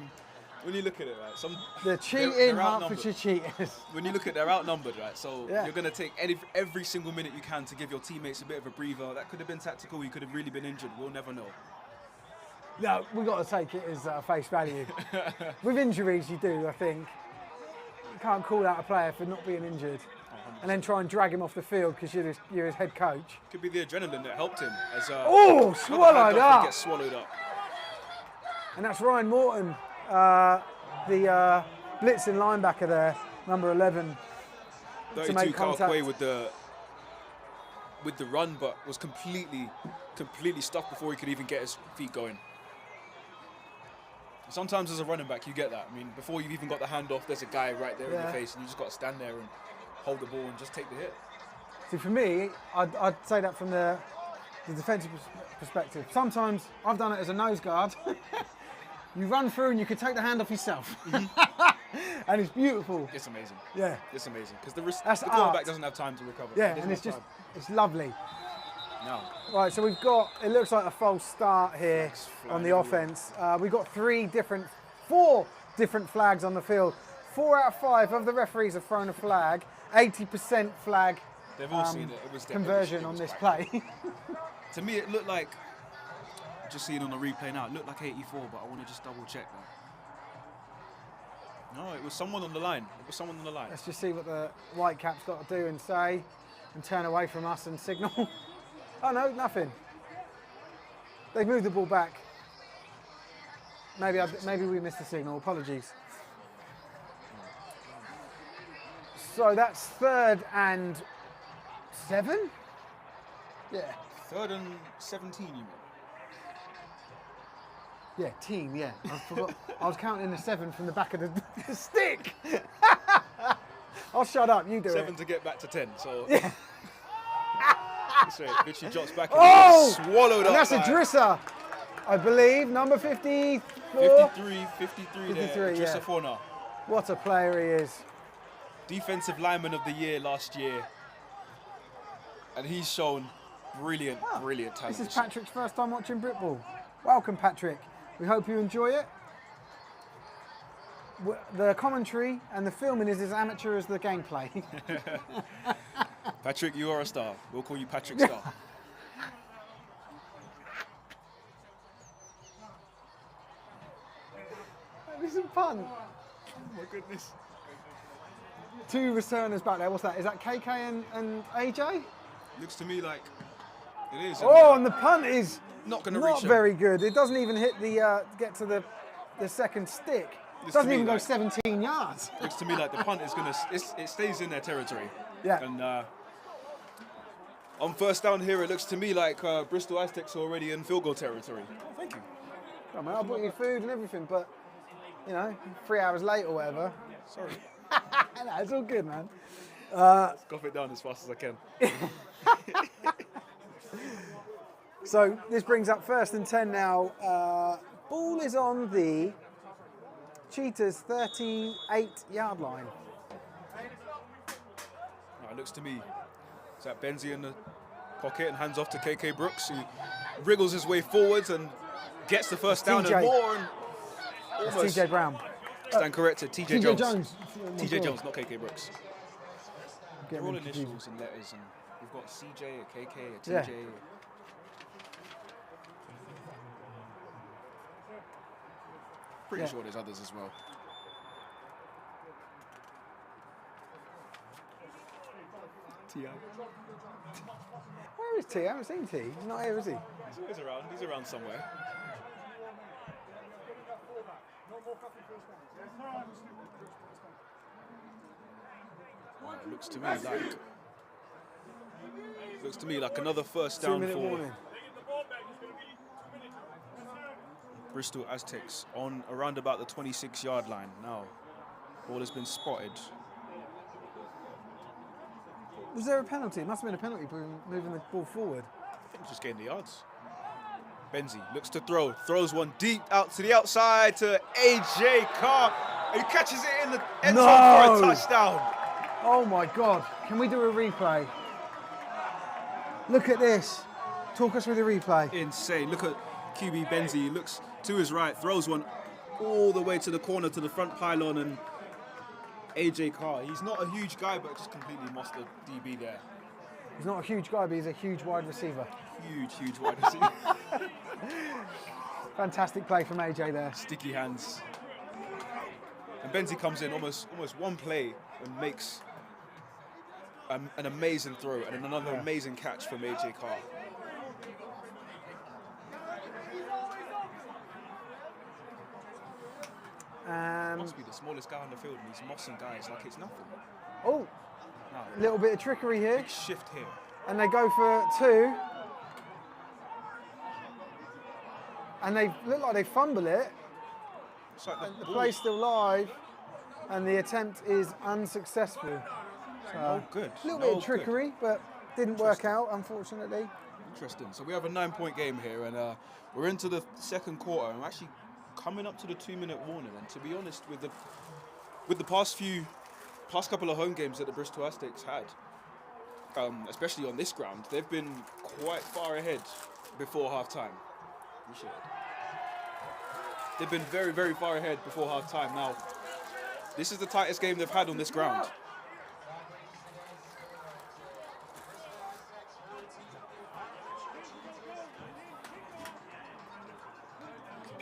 when you look at it, right, They're cheating they're outnumbered. Hertfordshire Cheetahs. When you look at it, they're outnumbered, right? So Yeah. you're going to take every single minute you can to give your teammates a bit of a breather. That could have been tactical. You could have really been injured. We'll never know. No, we've got to take it as face value. With injuries, you do, I think. You can't call out a player for not being injured and then try and drag him off the field because you're his head coach. Could be the adrenaline that helped him. As Oh, swallowed up. Gets swallowed up. And that's Ryan Morton, the blitzing linebacker there, number 11. 32 make cut contact. away with the run, but was completely stuck before he could even get his feet going. Sometimes as a running back, you get that. I mean, before you've even got the handoff, there's a guy right there in your face, and you just got to stand there and hold the ball and just take the hit. See, for me, I'd say that from the defensive perspective. Sometimes I've done it as a nose guard. You run through and you can take the hand off yourself. And it's beautiful. It's amazing. Yeah. It's amazing because That's the quarterback art. doesn't have time to recover. Yeah, He and doesn't it's have just, it's lovely. time. No. Right, so it looks like a false start here Flags on flying the everywhere. offense. We've got four different flags on the field. 4 out of 5 of the referees have thrown a flag. 80% flag They've all seen it. It was conversion it on was this quite- play. To me, it looked like Just seeing on the replay now, it looked like 84, but I want to just double check that. No, it was someone on the line. It was someone on the line. Let's just see what the Whitecaps got to do and say, and turn away from us and signal. Oh no, nothing. They've moved the ball back. Maybe we missed the signal. Apologies. So that's 3rd and 7. Yeah. 3rd and 17, you mean? Yeah, team, yeah. I forgot. I was counting the 7 from the back of the stick. I'll shut up, you do 7 it. to get back to 10, so... Yeah. So Richie drops back and swallowed and up. that's a Drissa, I believe, number 54. 53 there, 53, Drissa yeah. Forna. What a player he is. Defensive lineman of the year last year. And he's shown brilliant talent. This is Patrick's first time watching Britball. Welcome, Patrick. We hope you enjoy it. The commentary and the filming is as amateur as the gameplay. Patrick, you are a star. We'll call you Patrick Star. This is fun. Oh my goodness. 2 returners back there. What's that? Is that KK and AJ? Looks to me like it is. Oh, and the punt is not going to not reach him. very good. It doesn't even hit the get to the second stick. It doesn't even go 17 yards. Looks to me like the punt is going to, it stays in their territory. Yeah. And on first down here, it looks to me like Bristol Aztecs are already in field goal territory. Oh, thank you. Oh, man, I bought you food and everything, but, you know, 3 hours late or whatever. Sorry. No, it's all good, man. Let's cough it down as fast as I can. So this brings up 1st and 10 now. Ball is on the Cheetahs' 38-yard line. Oh, it looks to me, is that Benzie in the pocket and hands off to KK Brooks, who wriggles his way forwards and gets the first down and more. And almost TJ Brown. stand corrected, TJ Jones. TJ Jones, not KK Brooks. They're all initials and letters, and we've got CJ, a KK, a TJ. Yeah. Pretty sure there's others as well. T.I. Where is T? I haven't seen T. He's not here, is he? He's always around. He's around somewhere. Well, it looks to me like another first down 2-minute for warning. Bristol Aztecs on around about the 26-yard line. Now, ball has been spotted. Was there a penalty? It must have been a penalty for moving the ball forward. Just getting the yards. Benzie looks to throw, throws one deep out to the outside to AJ Carr. He catches it in the end zone for a touchdown. Oh my God. Can we do a replay? Look at this. Talk us through the replay. Insane. Look at QB Benzie. He looks to his right, throws one all the way to the corner, to the front pylon, and AJ Carr. He's not a huge guy, but just completely lost the DB there. He's not a huge guy, but he's a huge wide receiver. Huge wide receiver. Fantastic play from AJ there. Sticky hands. And Benzie comes in almost one play and makes an amazing throw and another amazing catch from AJ Carr. Must be the smallest guy on the field, and he's mossing guys like it's nothing. Oh, a little bit of trickery here. Big shift here. And they go for 2. And they look like they fumble it. It's like The play's still live, and the attempt is unsuccessful. So, no good. A little bit of trickery, but didn't work out, unfortunately. Interesting. So we have a 9-point game here, and we're into the second quarter. I'm actually coming up to the 2-minute warning. And to be honest, with the past couple of home games that the Bristol Aztecs had, especially on this ground, they've been quite far ahead before half-time. They've been very, very far ahead before half-time. Now, this is the tightest game they've had on this ground.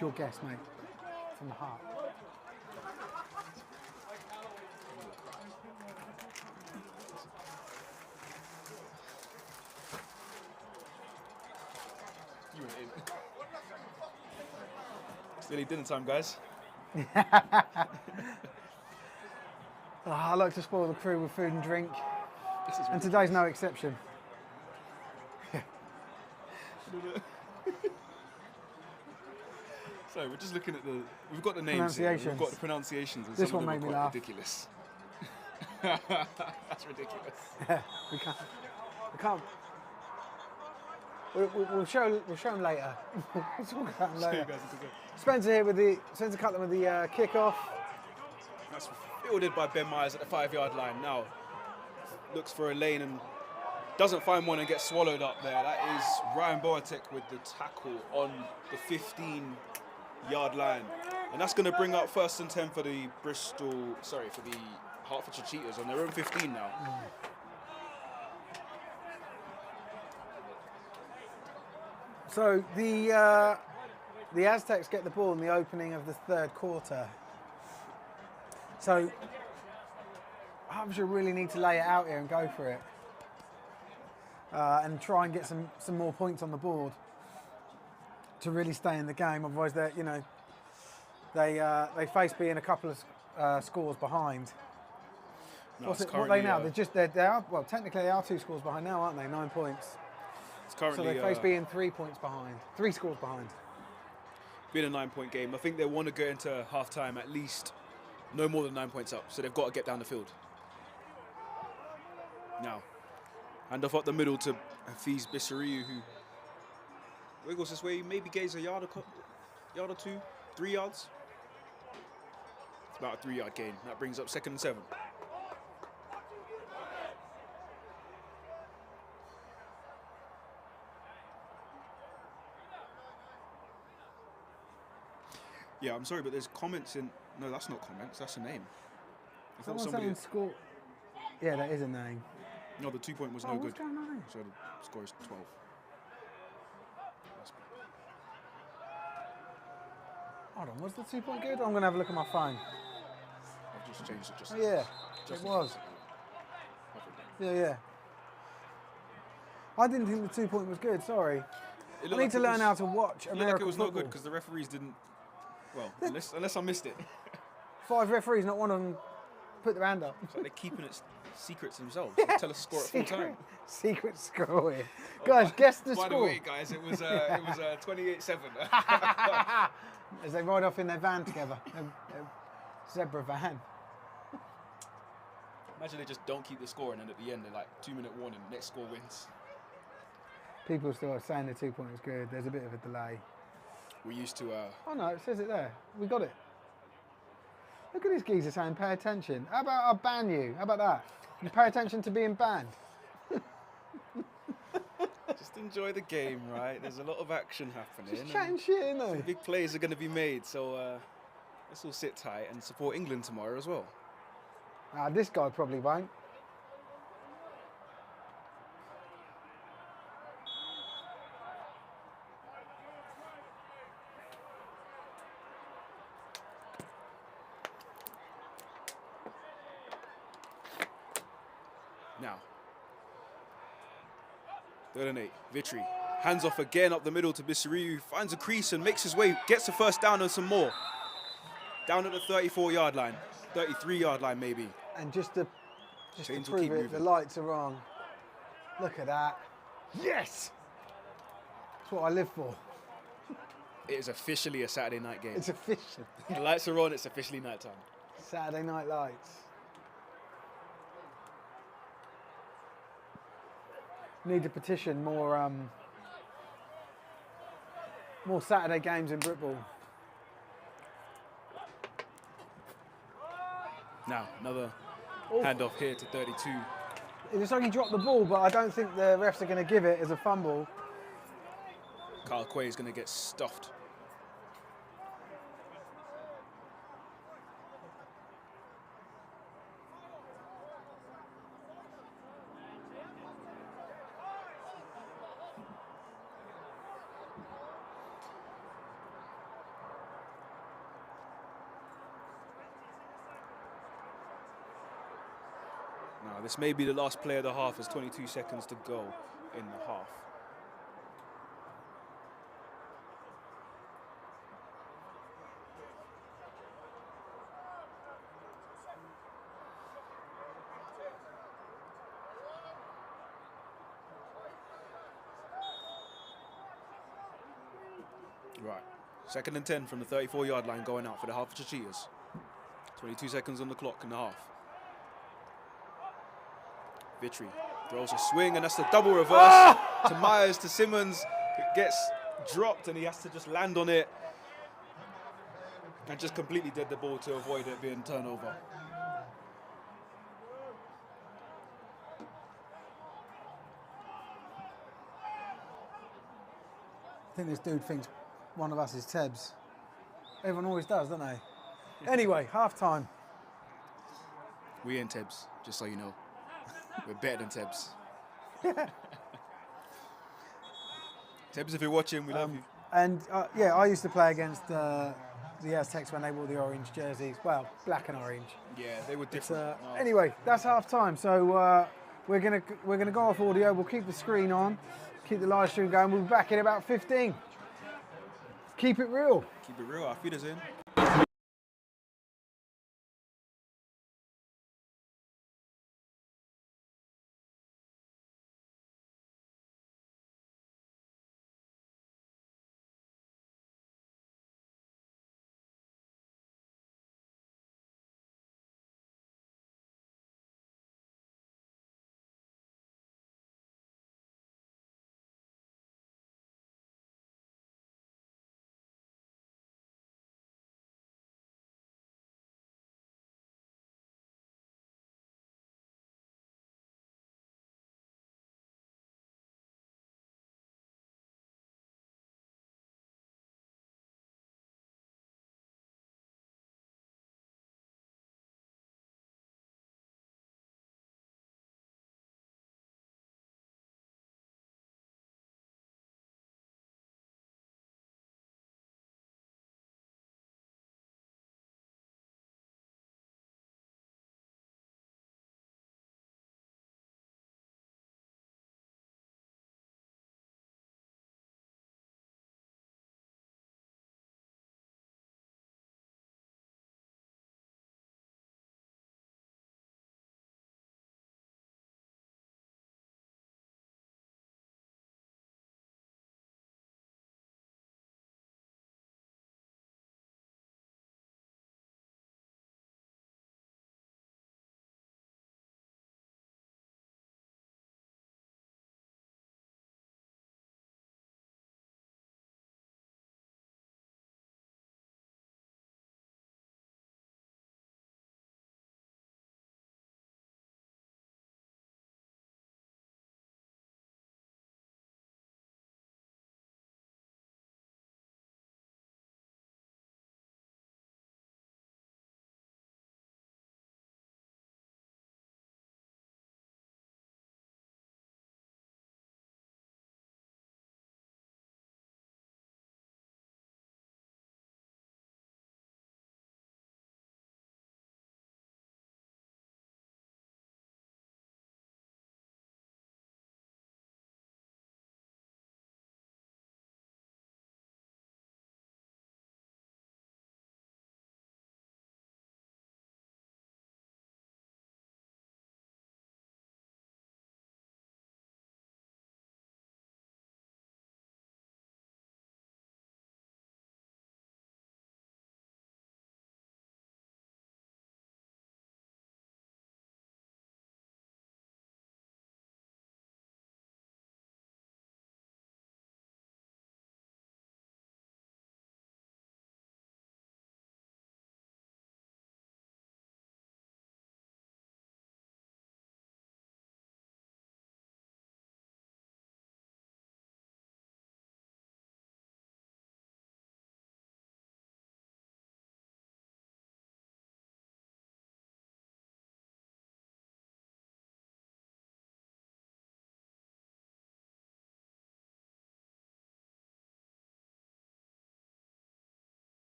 Pure guess, mate. From the heart. You went in. It's nearly dinner time, guys. Oh, I like to spoil the crew with food and drink, This is and today's no exception. So we're just looking at we've got the names here, we've got the pronunciations, and This some of one them made are me quite laugh. ridiculous. That's ridiculous. We can't. We'll show them later. We'll talk about them See you later. guys in a bit. Spencer here with Spencer Cutler with the kickoff. That's fielded by Ben Myers at the 5-yard line. Now looks for a lane and doesn't find one and gets swallowed up there. That is Ryan Boatek with the tackle on the 15-yard line, and that's going to bring up 1st and 10 for the for the Hertfordshire Cheetahs on their own 15 now. So the Aztecs get the ball in the opening of the 3rd quarter. So Hertfordshire really need to lay it out here and go for it, and try and get some more points on the board to really stay in the game. Otherwise, they face being a couple of scores behind. No, What it's are they now? currently, They are, well, technically they are 2 scores behind now, aren't they? 9 points. it's So currently they face being 3 points behind, 3 scores behind. been a 9-point game. I think they want to go into half-time at least no more than 9 points up, so they've got to get down the field. Now, hand off up the middle to Hafiz Bissariu, who wiggles this way, maybe gains a yard or 2, 3 yards. It's about a 3-yard gain. That brings up 2nd and 7. Yeah, I'm sorry, but there's comments in. No, that's not comments. That's a name. I thought Someone's saying score. Yeah, that is a name. No, the 2-point was Oh, no what's good. going on here? So the score is 12. Hold on, was the 2-point good? I'm going to have a look at my phone. I've just changed it just. Oh, yeah, just it was. Yeah. I didn't think the 2-point was good, sorry. I need to learn how to watch It looked like American it was no football. good because the referees didn't. Well, unless I missed it. 5 referees, not one of them put their hand up. It's like they're keeping it secret to themselves. They tell us to score at full time. Secret score here. Guys, guess the By score. the way, guys, it was 28-7. As they ride off in their van together. A zebra van. Imagine they just don't keep the score and then at the end they're like 2-minute warning, next score wins. People still are saying the 2-point is good. There's a bit of a delay. We used to. Oh no, it says it there. We got it. Look at this geezer saying pay attention. How about I ban you? How about that? You pay attention to being banned. Just enjoy the game, right? There's a lot of action happening. Just chatting shit, isn't Some they? big plays are going to be made, so let's all sit tight and support England tomorrow as well. This guy probably won't. Now, 3rd and 8, Vitry. Hands off again up the middle to Bissariu, finds a crease and makes his way, gets the 1st down and some more. Down at the 34-yard line, 33-yard line maybe. And just to Chains will prove keep it, moving. the lights are wrong. Look at that. Yes! That's what I live for. It is officially a Saturday night game. It's official. The lights are on, it's officially night time. Saturday Night Lights. Need to petition more Saturday games in Britball. Now, another handoff here to 32. It looks like he dropped the ball, but I don't think the refs are going to give it as a fumble. Kyle Quay is going to get stuffed. Now this may be the last play of the half, as 22 seconds to go in the half. Right, 2nd and 10 from the 34-yard line going out for the Hertfordshire Cheetahs. 22 seconds on the clock in the half. Vitry throws a swing, and that's the double reverse to Myers to Simmons. It gets dropped, and he has to just land on it and just completely dead the ball to avoid it being turnover. I think this dude thinks one of us is Tebs. Everyone always does, don't they? Anyway, half time. We ain't Tebs, just so you know. We're better than Tebs. Tebs, if you're watching, we love you. And yeah, I used to play against the Aztecs when they wore the orange jerseys. Well, black and orange. Yeah, they were different. Anyway, that's half time. So we're gonna go off audio. We'll keep the screen on, keep the live stream going. We'll be back in about 15. Keep it real. Keep it real. Our feed is in.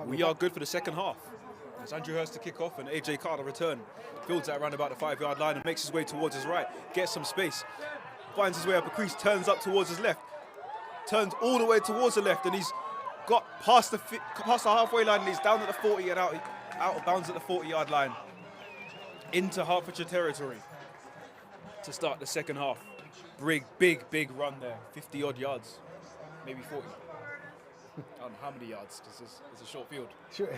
We are good for the second half. It's Andrew Hurst to kick off and AJ Carter return. Fields that around about the 5-yard line and makes his way towards his right. Gets some space. Finds his way up a crease, turns up towards his left. Turns all the way towards the left, and he's got past the halfway line, and he's down at the 40 and out of bounds at the 40-yard line. Into Hertfordshire territory to start the second half. Big run there. 50-odd yards, maybe 40. I don't know how many yards, because it's a short field. Sure.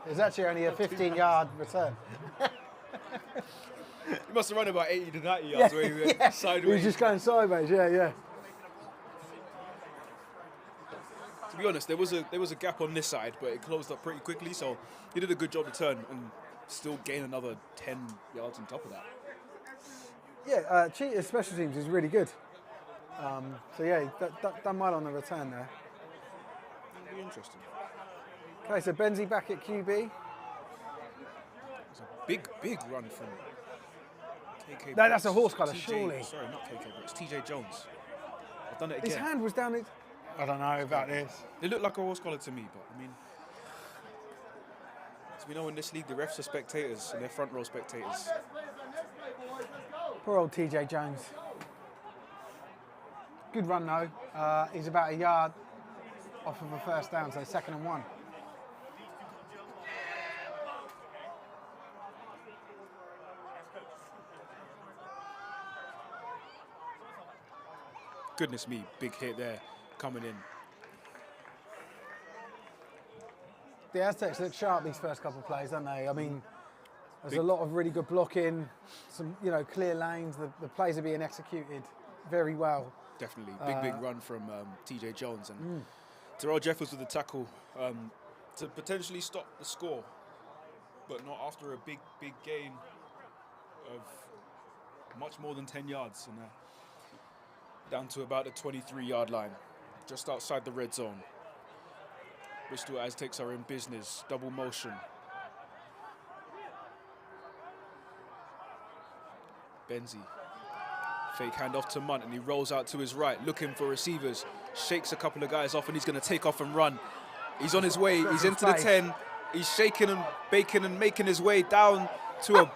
It's actually only a 15-yard return. He must have run about 80 to 90 yards where he went sideways. He was just going sideways, yeah. To be honest, there was a gap on this side, but it closed up pretty quickly, so he did a good job to turn and still gain another 10 yards on top of that. Yeah, Cheetahs special teams is really good. So yeah, done well on the return there. It'll be interesting. Okay, so Benzie back at QB. It's a big run from KK. No, that's a horse colour, TJ surely. Sorry, not KK, but it's TJ Jones. I've done it again. His hand was down it. I don't know about this. It looked like a horse collar to me, but I mean, as we know in this league, the refs are spectators and they're front row spectators. Poor old TJ Jones. Good run though. He's about a yard off of a first down, so 2nd and 1. Goodness me, big hit there coming in. The Aztecs look sharp these first couple of plays, don't they? I mean, there's a lot of really good blocking, some clear lanes. The plays are being executed very well. Definitely, big run from TJ Jones and Terrell Jeffers with the tackle to potentially stop the score, but not after a big gain of much more than 10 yards and down to about the 23-yard line, just outside the red zone. Bristol Aztecs are in business, double motion. Benzie, fake handoff to Munt, and he rolls out to his right, looking for receivers, shakes a couple of guys off, and he's going to take off and run. He's on his way, he's into the 10, he's shaking and baking and making his way down to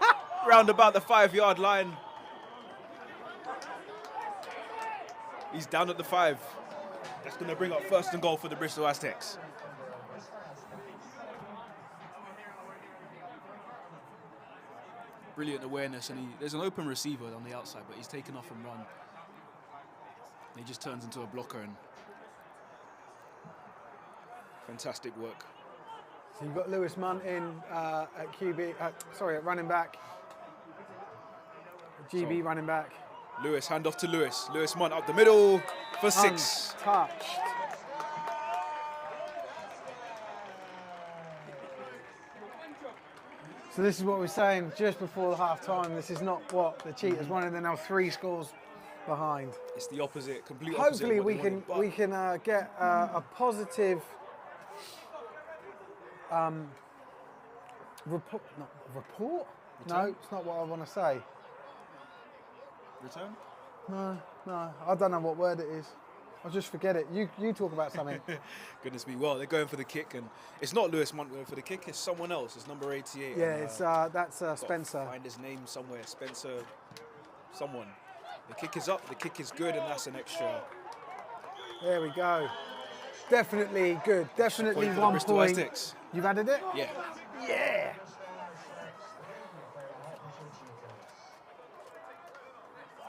round about the 5-yard line. He's down at the 5. That's going to bring up 1st and goal for the Bristol Aztecs. Brilliant awareness, and there's an open receiver on the outside, but he's taken off and run. And he just turns into a blocker, and fantastic work. So you've got Lewis Munt in at QB, at running back. GB running back. Lewis, handoff to Lewis. Lewis Munt up the middle for 6. Untouched. So this is what we're saying just before half time. This is not what the Cheetahs wanted. They're now 3 scores behind. It's the opposite, complete opposite. Hopefully we can get a positive report. Report? No, it's not what I want to say. Return? No, I don't know what word it is. I'll just forget it. You talk about something. Goodness me. Well, they're going for the kick, and it's not Lewis Munt going for the kick. It's someone else. It's number 88. Yeah, it's that's Spencer. Find his name somewhere. Spencer, someone. The kick is up. The kick is good, and that's an extra. There we go. Definitely good. Definitely Point for the 1 Bristol point. Aztecs. You've added it? Yeah. Yeah.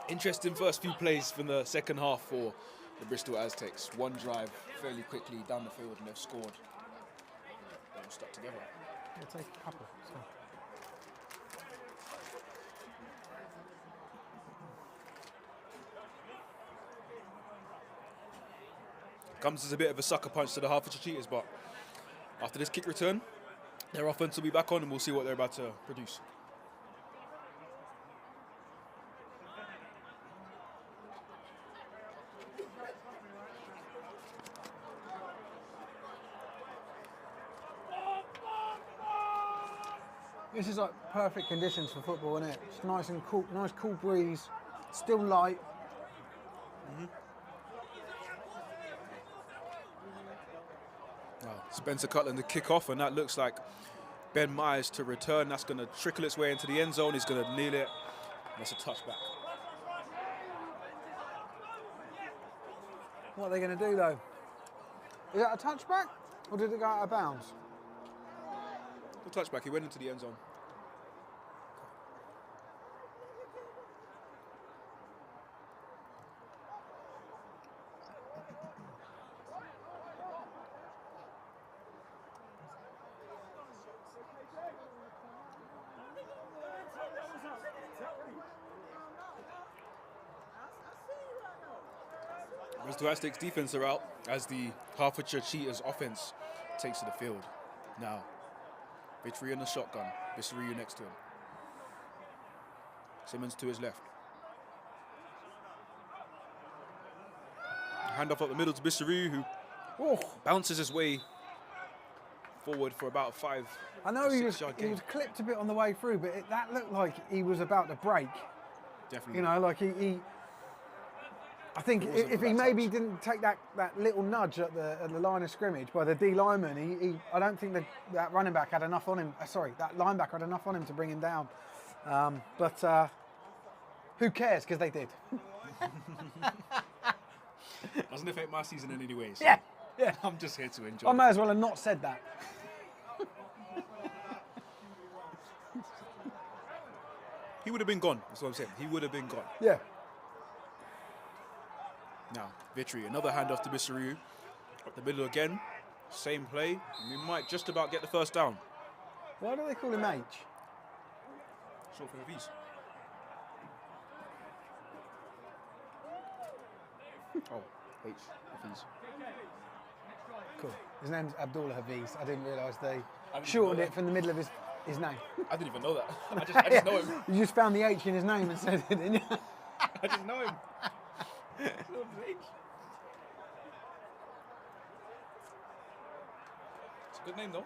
Interesting first few plays from the second half for the Bristol Aztecs. One drive fairly quickly down the field, and they've scored. They're all stuck together. We'll take a couple. Comes as a bit of a sucker punch to the Hertfordshire Cheetahs, but after this kick return, their offense will be back on, and we'll see what they're about to produce. This is like perfect conditions for football, isn't it? It's nice and cool, nice cool breeze, still light. Spencer Cutland to kick off, and that looks like Ben Myers to return. That's going to trickle its way into the end zone. He's going to kneel it. That's a touchback. What are they going to do though? Is that a touchback or did it go out of bounds? The touchback. He went into the end zone. Bristol Aztecs defense are out as the Hertfordshire Cheetahs offense takes to the field. Now, Victory in the shotgun. Bissariu next to him. Simmons to his left. Handoff up the middle to Bissariu, who bounces his way forward for about 5 I know he 6 yard gain. he was clipped a bit on the way through, but that looked like he was about to break. Definitely. You know, like he I think if he maybe didn't take that little nudge at the line of scrimmage by the D lineman, I don't think that running back had enough on him. Sorry, that linebacker had enough on him to bring him down. But who cares? Because they did. Doesn't affect my season in any way. So Yeah. I'm just here to enjoy. I may as well have not said that. He would have been gone. That's what I'm saying. He would have been gone. Yeah. Now, Vitry, another handoff to Bissariu. Up the middle again. Same play. We might just about get the first down. Why do they call him H? Short for Hafiz. Oh, H. Hafiz. Cool. His name's Abdullah Hafiz. I didn't realise they shortened it from the middle of his name. I didn't even know that. I just know him. You just found the H in his name and said it, didn't you? I just know him. It's a good name, though.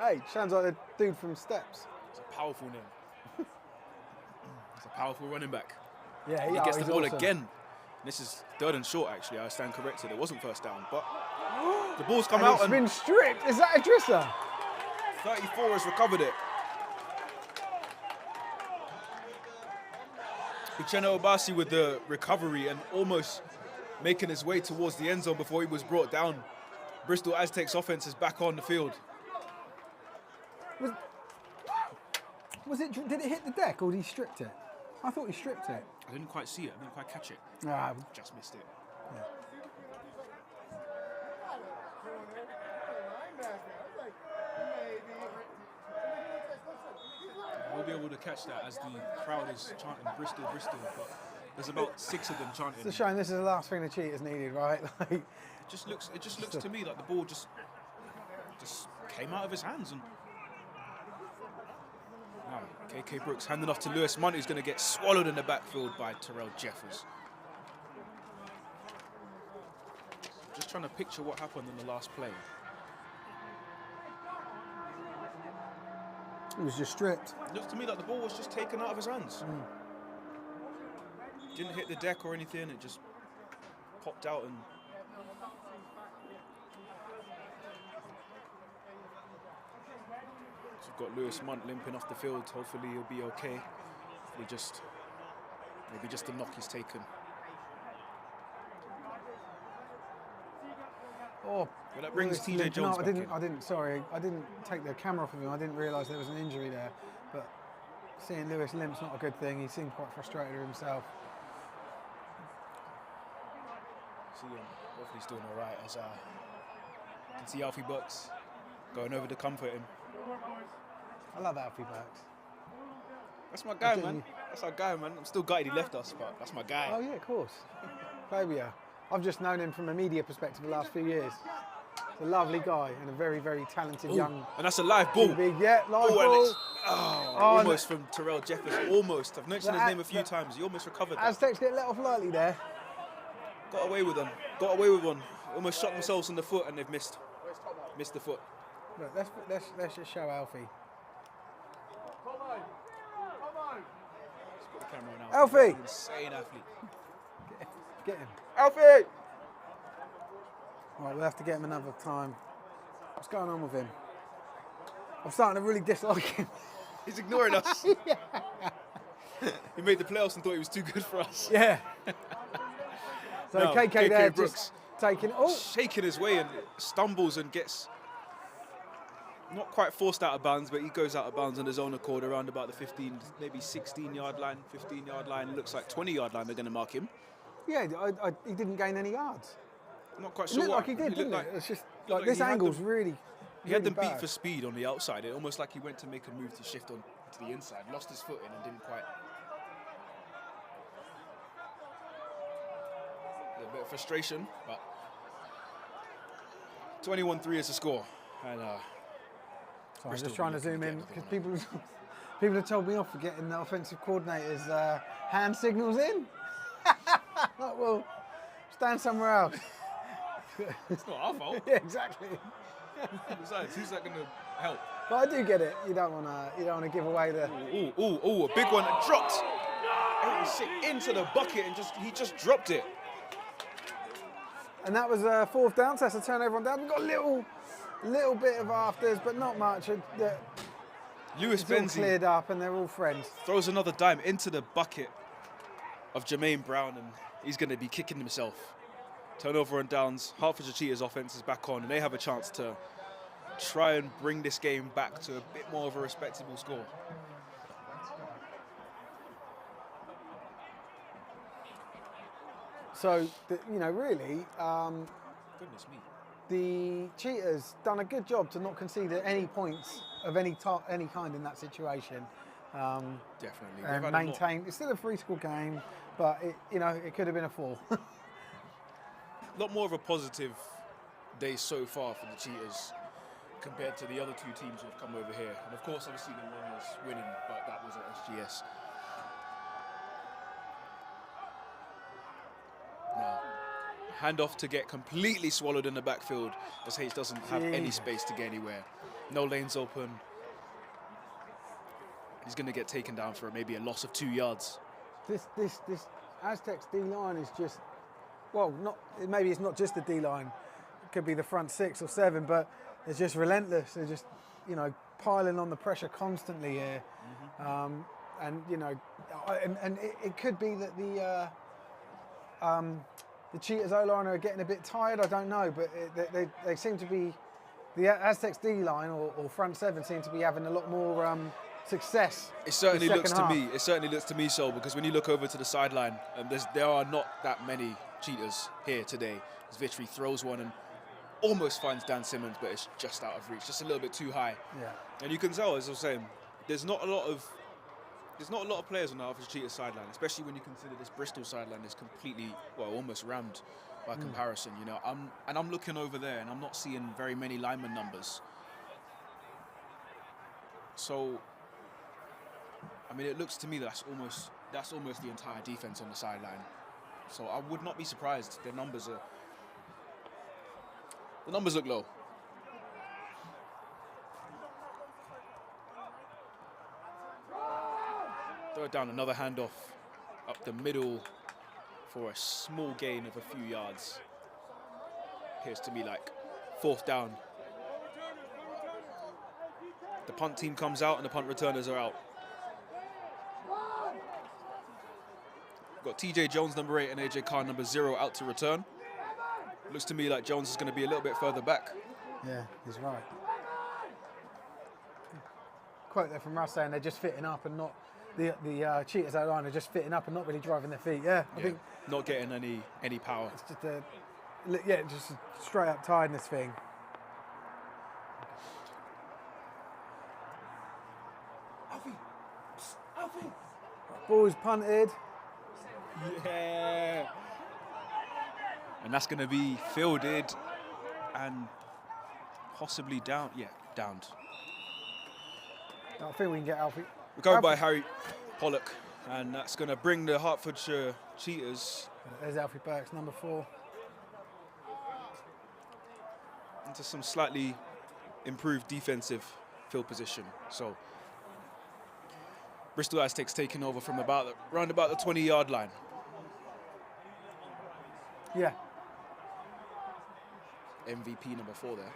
H sounds like a dude from Steps. It's a powerful name. It's a powerful running back. Yeah, He gets the he's ball awesome. again. This is 3rd and short, actually. I stand corrected. It wasn't first down, but the ball's come And out it's and been stripped. Is that Idrissa? 34 has recovered it. Uchenna Obasi with the recovery and almost making his way towards the end zone before he was brought down. Bristol Aztecs offense is back on the field. Did it hit the deck or did he stripped it? I thought he stripped it. I didn't quite see it. I didn't quite catch it. Just missed it. Yeah. We'll be able to catch that as the crowd is chanting Bristol, Bristol. But there's about 6 of them chanting. It's a shame this is the last thing the Cheetahs needed, right? Like, It just looks to me like the ball just came out of his hands. And now KK Brooks handing off to Lewis Munt, who's going to get swallowed in the backfield by Terrell Jeffers. Just trying to picture what happened in the last play. it was just stripped. It looks to me like the ball was just taken out of his hands. Didn't hit the deck or anything, it just popped out and so we've got Lewis Munt limping off the field. Hopefully he'll be okay. Maybe just the knock he's taken. Oh, Well, that brings Lewis TJ limped. Jones No, back in. I didn't take the camera off of him. I didn't realise there was an injury there. But seeing Lewis limp's not a good thing. He seemed quite frustrated with himself. See him. Hopefully he's doing all right. As you can see Alfie Bucks going over to comfort him. I love Alfie Burks. That's my guy, do. man. That's our guy, man. I'm still gutted he left us, but that's my guy. Oh yeah, of course. Fabio. I've just known him from a media perspective the last few years. He's a lovely guy and a very, very talented young. And that's a live ball. Big, yeah, live And ball. it's almost from Terrell Jeffers. Almost. I've mentioned his The name a few times. He almost recovered that. Aztecs get let off lightly there. Got away with them. Got away with one. Almost shot themselves in the foot and they've missed. Missed the foot. Look, let's just show Alfie. Let's put the camera on Alfie! Insane athlete. Get him. Alfie! All right, we'll have to get him another time. What's going on with him? I'm starting to really dislike him. He's ignoring us. He made the playoffs and thought he was too good for us. Yeah. So No, KK there Brooks just taking... Oh! shaking his way and stumbles and gets not quite forced out of bounds, but he goes out of bounds on his own accord around about the 15, maybe 16-yard line, 15-yard line. Looks like 20-yard line they're going to mark him. Yeah, he didn't gain any yards. I'm not quite It sure looked what. like he did, didn't it? It's just like like this he had angle's them- really, He had really them beat bad. for speed on the outside. It almost like he went to make a move to shift on to the inside, lost his footing and didn't quite. A bit of frustration, but 21-3 is the score. And Sorry, I'm Bristol just trying to really zoom couldn't in get because anything people have told me off for getting the offensive coordinator's hand signals in. Like, well, stand somewhere else. it's not our fault. Yeah, exactly. Besides, who's that going to help? But I do get it. You don't want to give away the. Ooh, a big one dropped. 86 into the bucket and he just dropped it. And that was a fourth down, so that's a turnover on down. We've got a little bit of afters, but not much. Lewis It's all Benzie cleared up, and they're all friends. throws another dime into the bucket of Jermaine Brown, and he's going to be kicking himself. Turnover and downs. Hertfordshire Cheetahs offense is back on, and they have a chance to try and bring this game back to a bit more of a respectable score. So, really, Goodness me. the Cheetahs done a good job to not concede at any points of any kind in that situation. Definitely. They've And had maintain. It's still a free-score game, but it could have been a 4. a lot more of a positive day so far for the Cheetahs compared to the other two teams who have come over here. And of course, obviously, the one was winning, but that was at SGS. Now, handoff to get completely swallowed in the backfield as H doesn't have any space to get anywhere. No lanes open. He's going to get taken down for maybe a loss of 2 yards. This Aztecs D-line is just, maybe it's not just the D-line. It could be the front 6 or 7, but it's just relentless. They're just, piling on the pressure constantly here. And it could be that the Cheetahs O-line are getting a bit tired. I don't know, but they seem to be, the Aztecs D-line or front 7 seem to be having a lot more success. It certainly the looks second to half. me. It certainly looks to me so, because when you look over to the sideline, there are not that many Cheetahs here today. As Vitry throws one and almost finds Dan Simmons, but it's just out of reach, just a little bit too high. Yeah. And you can tell, as I was saying, there's not a lot of players on the Hertfordshire Cheetahs sideline, especially when you consider this Bristol sideline is completely, almost rammed by comparison. I'm looking over there and I'm not seeing very many lineman numbers. So, it looks to me that's almost the entire defense on the sideline. So I would not be surprised. The numbers look low. Throw it down, another handoff up the middle for a small gain of a few yards. Appears to me like fourth down. The punt team comes out and the punt returners are out. Got TJ Jones, number 8, and AJ Khan, number 0, out to return. Looks to me like Jones is going to be a little bit further back. Yeah, he's right. Quote there from Russ saying they're just fitting up and not, the Cheetahs O-line are just fitting up and not really driving their feet. Yeah, I think not getting any power. it's just just a straight up tiredness thing. Alfie! Ball's punted. Yeah. And that's going to be fielded and possibly down. Yeah, downed. I think we can get Alfie. Recovered by Harry Pollock, and that's going to bring the Hertfordshire Cheetahs There's Alfie Burks, number 4. into some slightly improved defensive field position. So Bristol Aztecs taking over from around about the 20-yard line. Yeah. MVP number 4 there.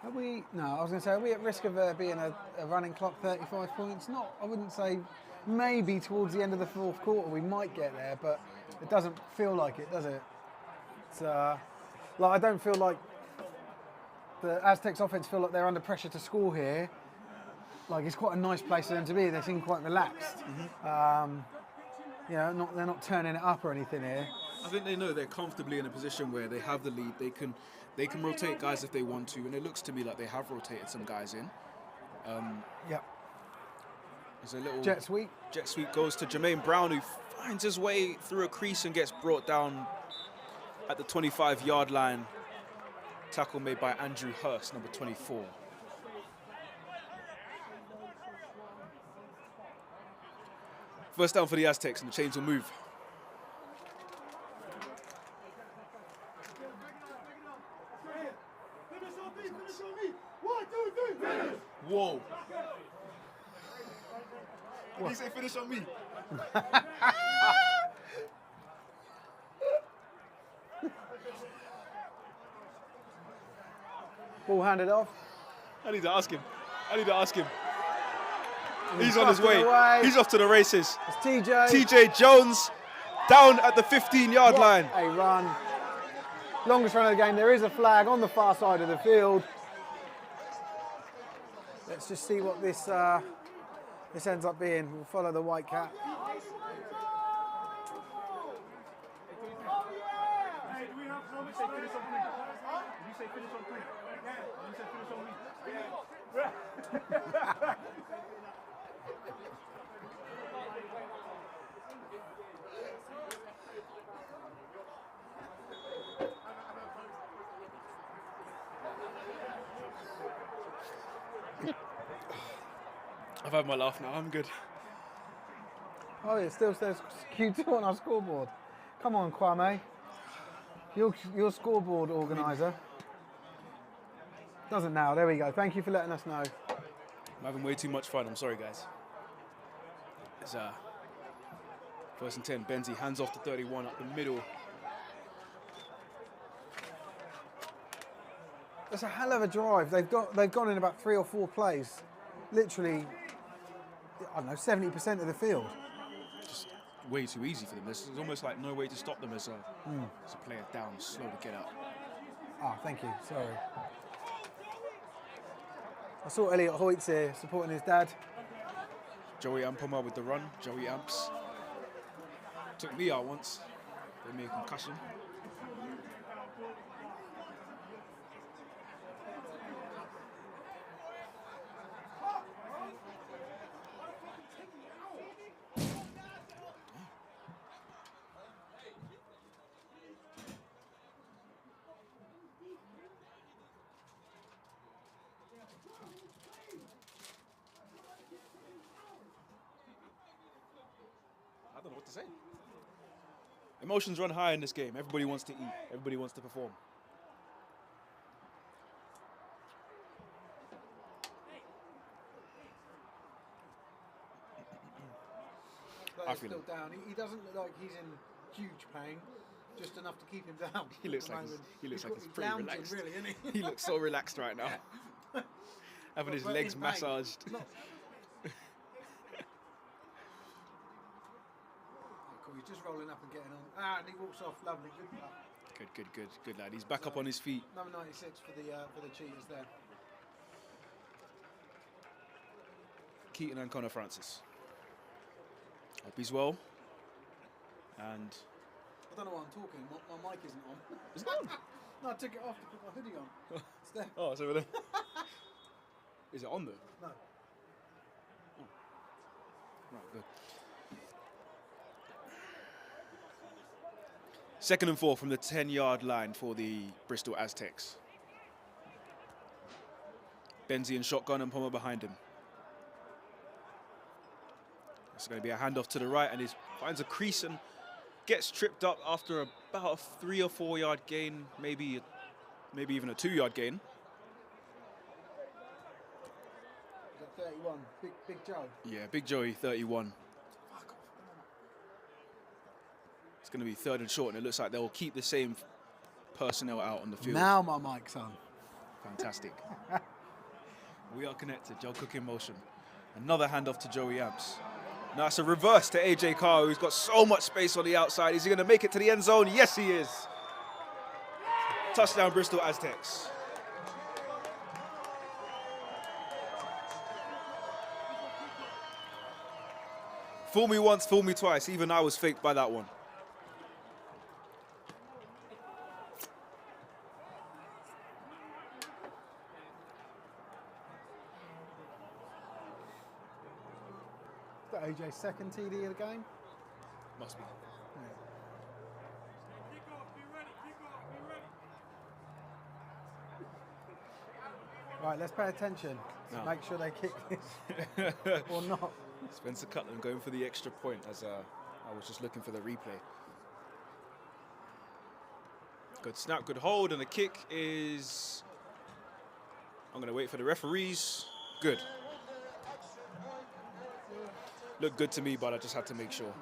Are we? No, I was going to say, are we at risk of being a running clock 35 points? Not, I wouldn't say. Maybe towards the end of the fourth quarter we might get there, but it doesn't feel like it, does it? It's like I don't feel like the Aztecs offense feel like they're under pressure to score here. Like it's quite a nice place for them to be. They seem quite relaxed. You know, they're not turning it up or anything here. I think they know they're comfortably in a position where they have the lead. They can rotate guys if they want to, and it looks to me like they have rotated some guys in. Yep. There's a little jet sweep. Jet sweep goes to Jermaine Brown, who finds his way through a crease and gets brought down at the 25-yard line. Tackle made by Andrew Hurst, number 24. First down for the Aztecs, and the chains will move. Whoa. Did he say finish on me? Ball handed off. I need to ask him. He's on his way. Away. He's off to the races. It's TJ. TJ Jones down at the 15-yard line. A run. Longest run of the game. There is a flag on the far side of the field. Let's just see what this ends up being. We'll follow the white cap. Hey, do we have some finish on 3? Did you say finish on 3? Yeah. You said finish on me. Yeah. I've had my laugh now. I'm good. Oh, it still says Q2 on our scoreboard. Come on, Kwame. Your scoreboard organizer. Doesn't now. There we go. Thank you for letting us know. I'm having way too much fun. I'm sorry, guys. It's first and 10. Benzie hands off to 31 up the middle. That's a hell of a drive. They've gone in about 3 or 4 plays. Literally, I don't know, 70% of the field. Just way too easy for them. There's almost like no way to stop them as a player down, slow to get up. Ah, thank you. Sorry. I saw Elliot Hoyt's here supporting his dad. Joey Ampoma with the run. Joey Amps took me out once. Gave me a concussion. I don't know what to say. Emotions run high in this game. Everybody wants to eat. Everybody wants to perform. He's still down. He doesn't look like he's in huge pain. Just enough to keep him down. He looks like he's pretty lounging, relaxed. really, isn't he? He looks so relaxed right now. Having his legs massaged. Cool, he's just rolling up and getting on. Ah, and he walks off. Lovely. Good lad. He's back up on his feet. Number 96 for the Cheetahs there. Keaton and Connor Francis. Hope he's well. And I don't know why I'm talking. My mic isn't on. is it on? No, I took it off to put my hoodie on. It's there. Oh, it's over there. Is it on there? No. Oh. Right, good. Second and 4 from the 10-yard line for the Bristol Aztecs. Benzie in shotgun and Palmer behind him. It's going to be a handoff to the right, and he finds a crease and gets tripped up after about a 3 or 4 yard gain, maybe even a 2-yard gain. Is that 31? Big Joe. Yeah, Big Joey, 31. It's going to be 3rd and short, and it looks like they'll keep the same personnel out on the field. Now my mic's on. Fantastic. We are connected. Joe Cook in motion. Another handoff to Joey Amps. Now it's a reverse to AJ Carr, who's got so much space on the outside. Is he going to make it to the end zone? Yes, he is. Touchdown, Bristol Aztecs. Fool me once, fool me twice. Even I was faked by that one. Is that AJ's second TD of the game? Must be. Right, let's pay attention to No. make sure they kick this or not. Spencer Cutland going for the extra point as I was just looking for the replay. Good snap, good hold, and the kick is... I'm going to wait for the referees. Good. Looked good to me, but I just had to make sure.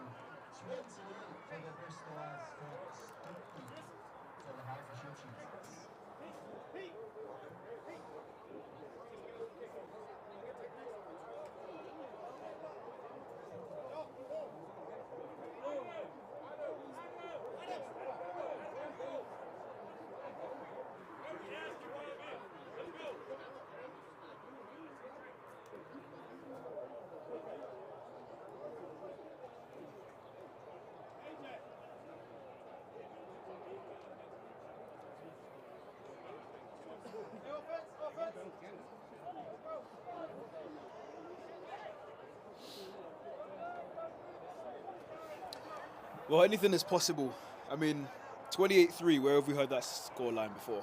Well, anything is possible. I mean, 28-3, where have we heard that score line before?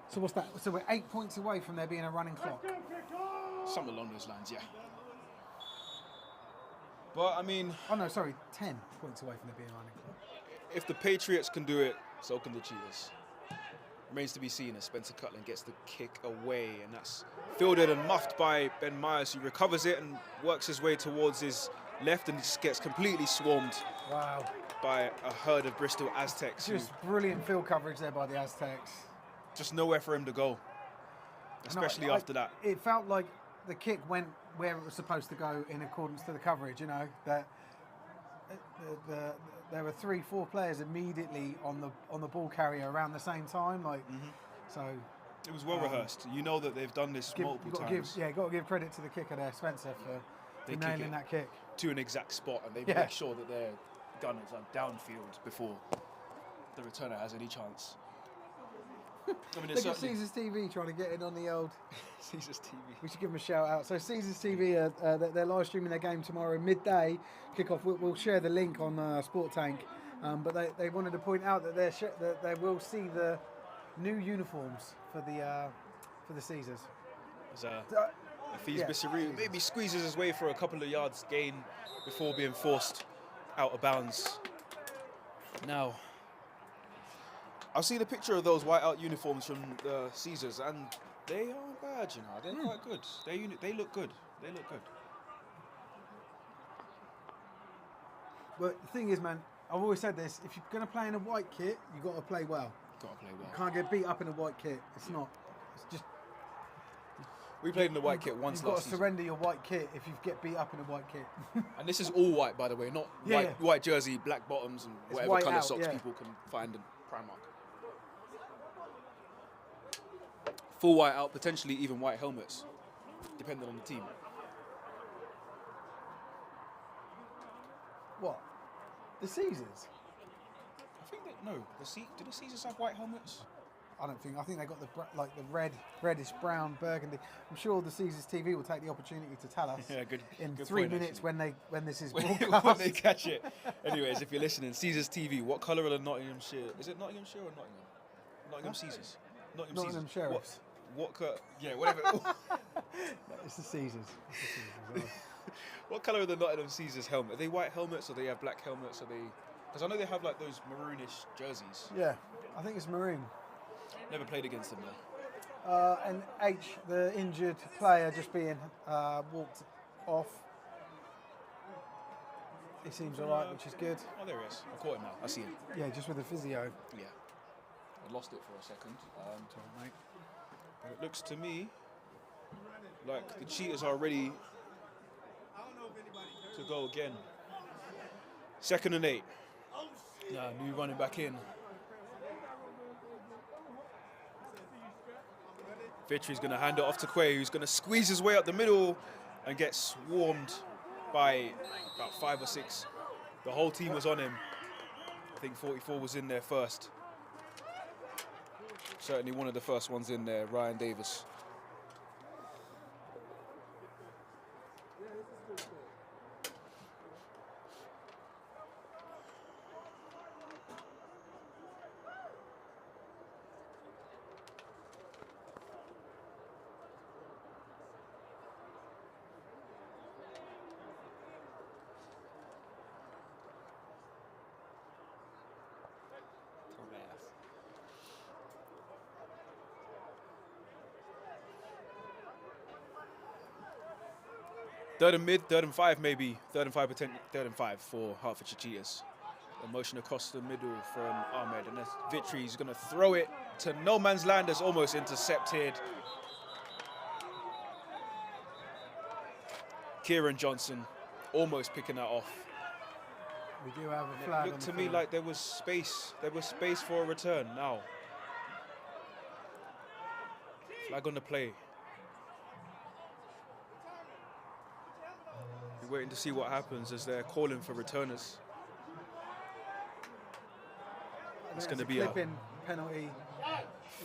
So what's that? So we're 8 points away from there being a running clock. Something along those lines, yeah. But, I mean... Oh no, sorry, 10 points away from there being a running clock. If the Patriots can do it, so can the Cheetahs. Remains to be seen as Spencer Cutland gets the kick away, and that's fielded and muffed by Ben Myers, who recovers it and works his way towards his left, and just gets completely swarmed Wow. by a herd of Bristol Aztecs. Just brilliant field coverage there by the Aztecs. Just nowhere for him to go, especially after that. It felt like the kick went where it was supposed to go in accordance to the coverage, you know, that there were 3-4 players immediately on the ball carrier around the same time, like so. It was well rehearsed. You know that they've done this multiple times. Got to give credit to the kicker there, Spencer, for nailing that kick to an exact spot, and they make sure that their gun is downfield before the returner has any chance. I mean, look at Caesars TV trying to get in on the old Caesars TV. We should give them a shout out. So Caesars TV, they're live streaming their game tomorrow midday kickoff. We'll share the link on Sport Tank, but they wanted to point out that that they will see the new uniforms for the Caesars. Hafiz Bissari maybe squeezes his way for a couple of yards gain before being forced out of bounds. Now, I've seen a picture of those white-out uniforms from the Caesars, and they aren't bad, you know. They're quite good. They look good. They look good. But the thing is, man, I've always said this: if you're going to play in a white kit, you've got to play well. Got to play well. You can't get beat up in a white kit. It's not. It's just. We played in the white kit once last season. You've got to surrender your white kit if you get beat up in a white kit. And this is all white, by the way, not white jersey, black bottoms, and It's whatever colour out, socks people can find in Primark. Full white out, potentially even white helmets, depending on the team. What? The Caesars? I think that do the Caesars have white helmets? I don't think. I think they got the reddish brown burgundy. I'm sure the Caesars TV will take the opportunity to tell us in 3 minutes actually. when this is broadcast. when they catch it. Anyways, if you're listening, Caesars TV, what colour are the Nottinghamshire? Is it Nottinghamshire or Nottingham? Nottingham Caesars. Nottingham Sheriffs. Whatever. It's the Caesars. What colour are the Nottingham Caesars helmet? Are they white helmets or they have black helmets? Are they? Because I know they have like those maroonish jerseys. Yeah, I think it's maroon. Never played against them though. And H, the injured player, just being walked off. He seems all right, which is good. Oh, there he is. I caught him now. I see him. Yeah, just with the physio. Yeah. lost it for a second. But it looks to me like the Cheetahs are ready to go again. 2nd and 8. New running back in. Vitri's going to hand it off to Quay, who's going to squeeze his way up the middle and get swarmed by about 5 or 6. The whole team was on him. I think 44 was in there first. Certainly one of the first ones in there, Ryan Davis. Third and mid, 3rd and 5 maybe. 3rd and 5 potential, 3rd and 5 for Hertfordshire Cheetahs. A motion across the middle from Ahmed, and that's Vitri. He's going to throw it to no man's land. That's almost intercepted. Kieran Johnson almost picking that off. We do have a flag. It looked to me like there was space. There was space for a return now. Flag on the play. We're waiting to see what happens as they're calling for returners. It's going to be a penalty.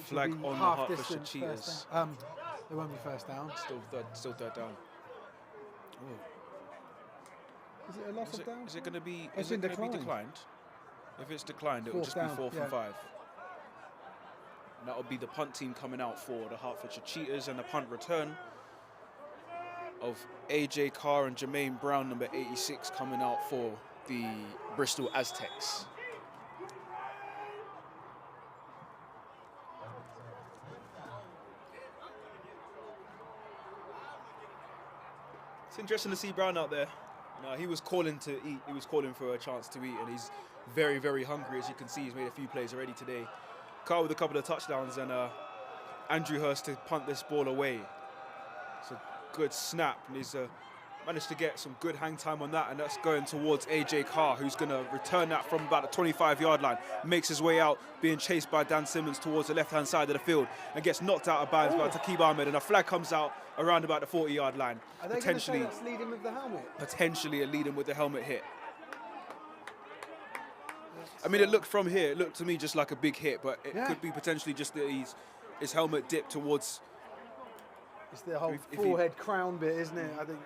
Flag on the Hertfordshire Cheetahs. It won't be first down. Still third down. Ooh. Is it a loss of down? Is it going to be? It's been declined. If it's declined, it will just be 4th and 5. And that will be the punt team coming out for the Hertfordshire Cheetahs, and the punt return of AJ Carr and Jermaine Brown, number 86, coming out for the Bristol Aztecs. It's interesting to see Brown out there. No, he was calling to eat. He was calling for a chance to eat, and he's very, very hungry. As you can see, he's made a few plays already today. Carr with a couple of touchdowns, and Andrew Hurst to punt this ball away. It's a good snap, and he's managed to get some good hang time on that, and that's going towards AJ Carr, who's going to return that from about the 25-yard line. Makes his way out, being chased by Dan Simmons towards the left-hand side of the field, and gets knocked out of bounds by Taqib Ahmed, and a flag comes out around about the 40-yard line. Are they going to say that's leading with the helmet? Potentially a leading with the helmet hit. I mean, it looked from here, it looked to me just like a big hit, but it could be potentially just that his helmet dipped towards. It's the whole forehead crown bit, isn't it? I think.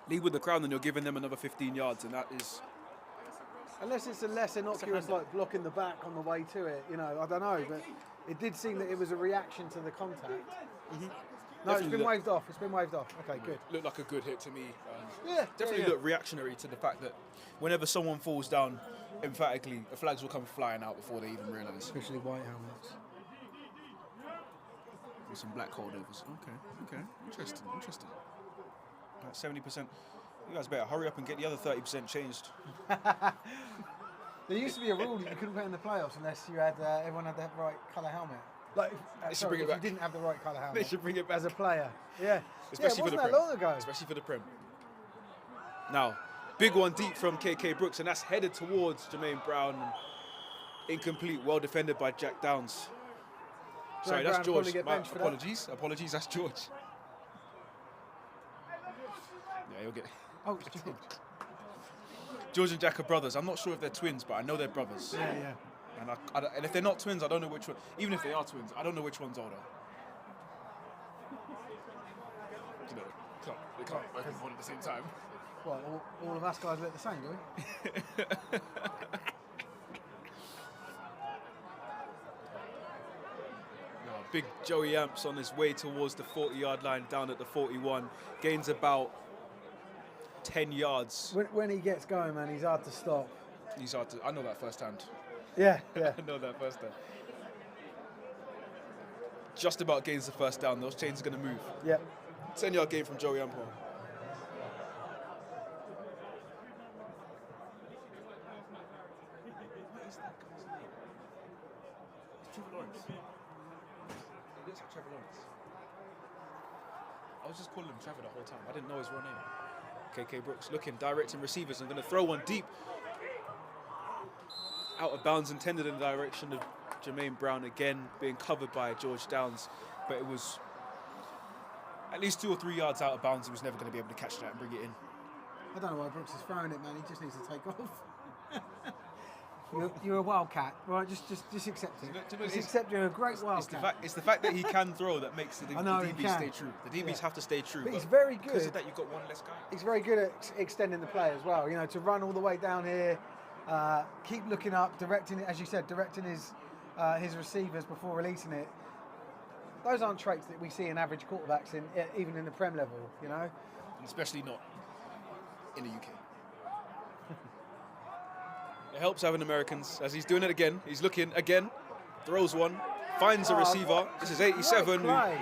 Lead with the crown, and you're giving them another 15 yards, and that is. Unless it's a less innocuous, like blocking the back on the way to it, you know, I don't know, but it did seem that it was a reaction to the contact. Mm-hmm. No, it's been waved off. It's been waved off. Okay, good. Looked like a good hit to me. Definitely looked reactionary to the fact that whenever someone falls down, emphatically, the flags will come flying out before they even realise. Especially white helmets. With some black holdovers. Okay. Interesting. About 70%. You guys better hurry up and get the other 30% changed. There used to be a rule that you couldn't play in the playoffs unless you had everyone had the right colour helmet. Like, if you didn't have the right colour helmet. They should bring it back as a player. Yeah. Especially for the Prem. Long ago. Especially for the Prem. Now, big one deep from KK Brooks, and that's headed towards Jermaine Brown. Incomplete, well defended by Jack Downs. Sorry, that's George. Apologies, that's George. Yeah, he'll get. Oh, it's George. George and Jack are brothers. I'm not sure if they're twins, but I know they're brothers. Yeah. And if they're not twins, I don't know which one. Even if they are twins, I don't know which one's older. You know, they can't both be born at the same time. Well, all of us guys look the same, do we? Big Joey Amps on his way towards the 40-yard line, down at the 41. Gains about 10 yards. When he gets going, man, he's hard to stop. I know that firsthand. Yeah. I know that firsthand. Just about gains the first down. Those chains are going to move. Yep. 10-yard gain from Joey Ampo. looks like Trevor Lawrence. I was just calling him Trevor the whole time. I didn't know his real name. KK Brooks looking, directing receivers. I'm going to throw one deep. Out of bounds, intended in the direction of Jermaine Brown, again being covered by George Downs, but it was at least 2 or 3 yards out of bounds. He was never going to be able to catch that and bring it in. I don't know why Brooks is throwing it, man. He just needs to take off. You're a wildcat, right? Just accept it. Just accept you're a great wildcat. It's the fact that he can throw that makes the DBs stay true. The DBs have to stay true. But he's very good. Because of that, you've got one less guy. He's very good at extending the play as well. You know, to run all the way down here, keep looking up, directing it, as you said, directing his receivers before releasing it. Those aren't traits that we see in average quarterbacks, even in the Prem level. You know, and especially not in the UK. It helps having Americans, as he's doing it again. He's looking again, throws one, finds a receiver. This is 87, who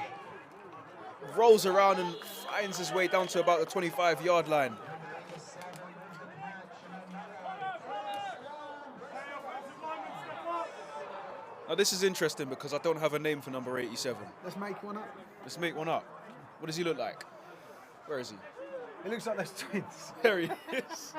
rolls around and finds his way down to about the 25-yard line. Now this is interesting because I don't have a name for number 87. Let's make one up. Let's make one up. What does he look like? Where is he? It looks like those twins. There he is.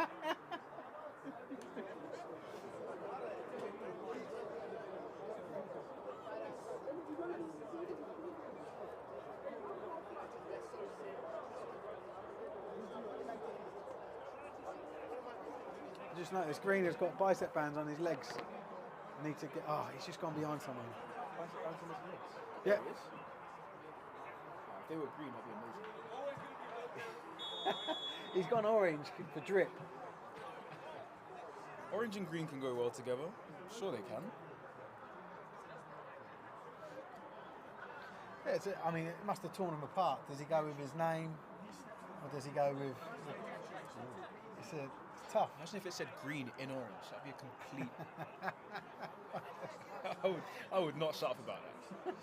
I just noticed Green has got bicep bands on his legs. I need to get. Oh, he's just gone behind someone. Yeah. If they were green, that'd be amazing. He's gone orange for drip. Orange and green can go well together. I'm sure they can. Yeah, I mean, it must have torn him apart. Does he go with his name, or does he go with? It's tough. Imagine if it said green in orange. That'd be a complete. I would not shut up about that.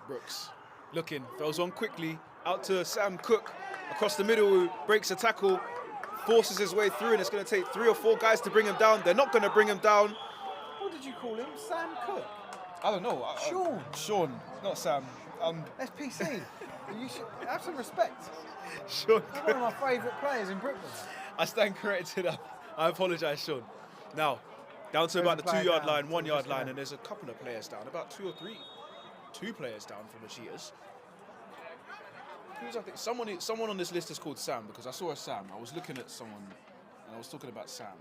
Brooks looking, throws on quickly out to Sam Cook across the middle, who breaks a tackle, forces his way through, and it's going to take 3 or 4 guys to bring him down. They're not going to bring him down. What did you call him? Sam Cook? I don't know. Sean. Sean, not Sam. SPC. You should have some respect. Sean. One of my favourite players in Britain. I stand corrected. I apologise, Sean. Now, down to about the 2-yard line, 1-yard line, and there's a couple of players down, about 2 or 3. 2 players down from the Cheetahs. Who's I think someone on this list is called Sam, because I saw a Sam. I was looking at someone and I was talking about Sam.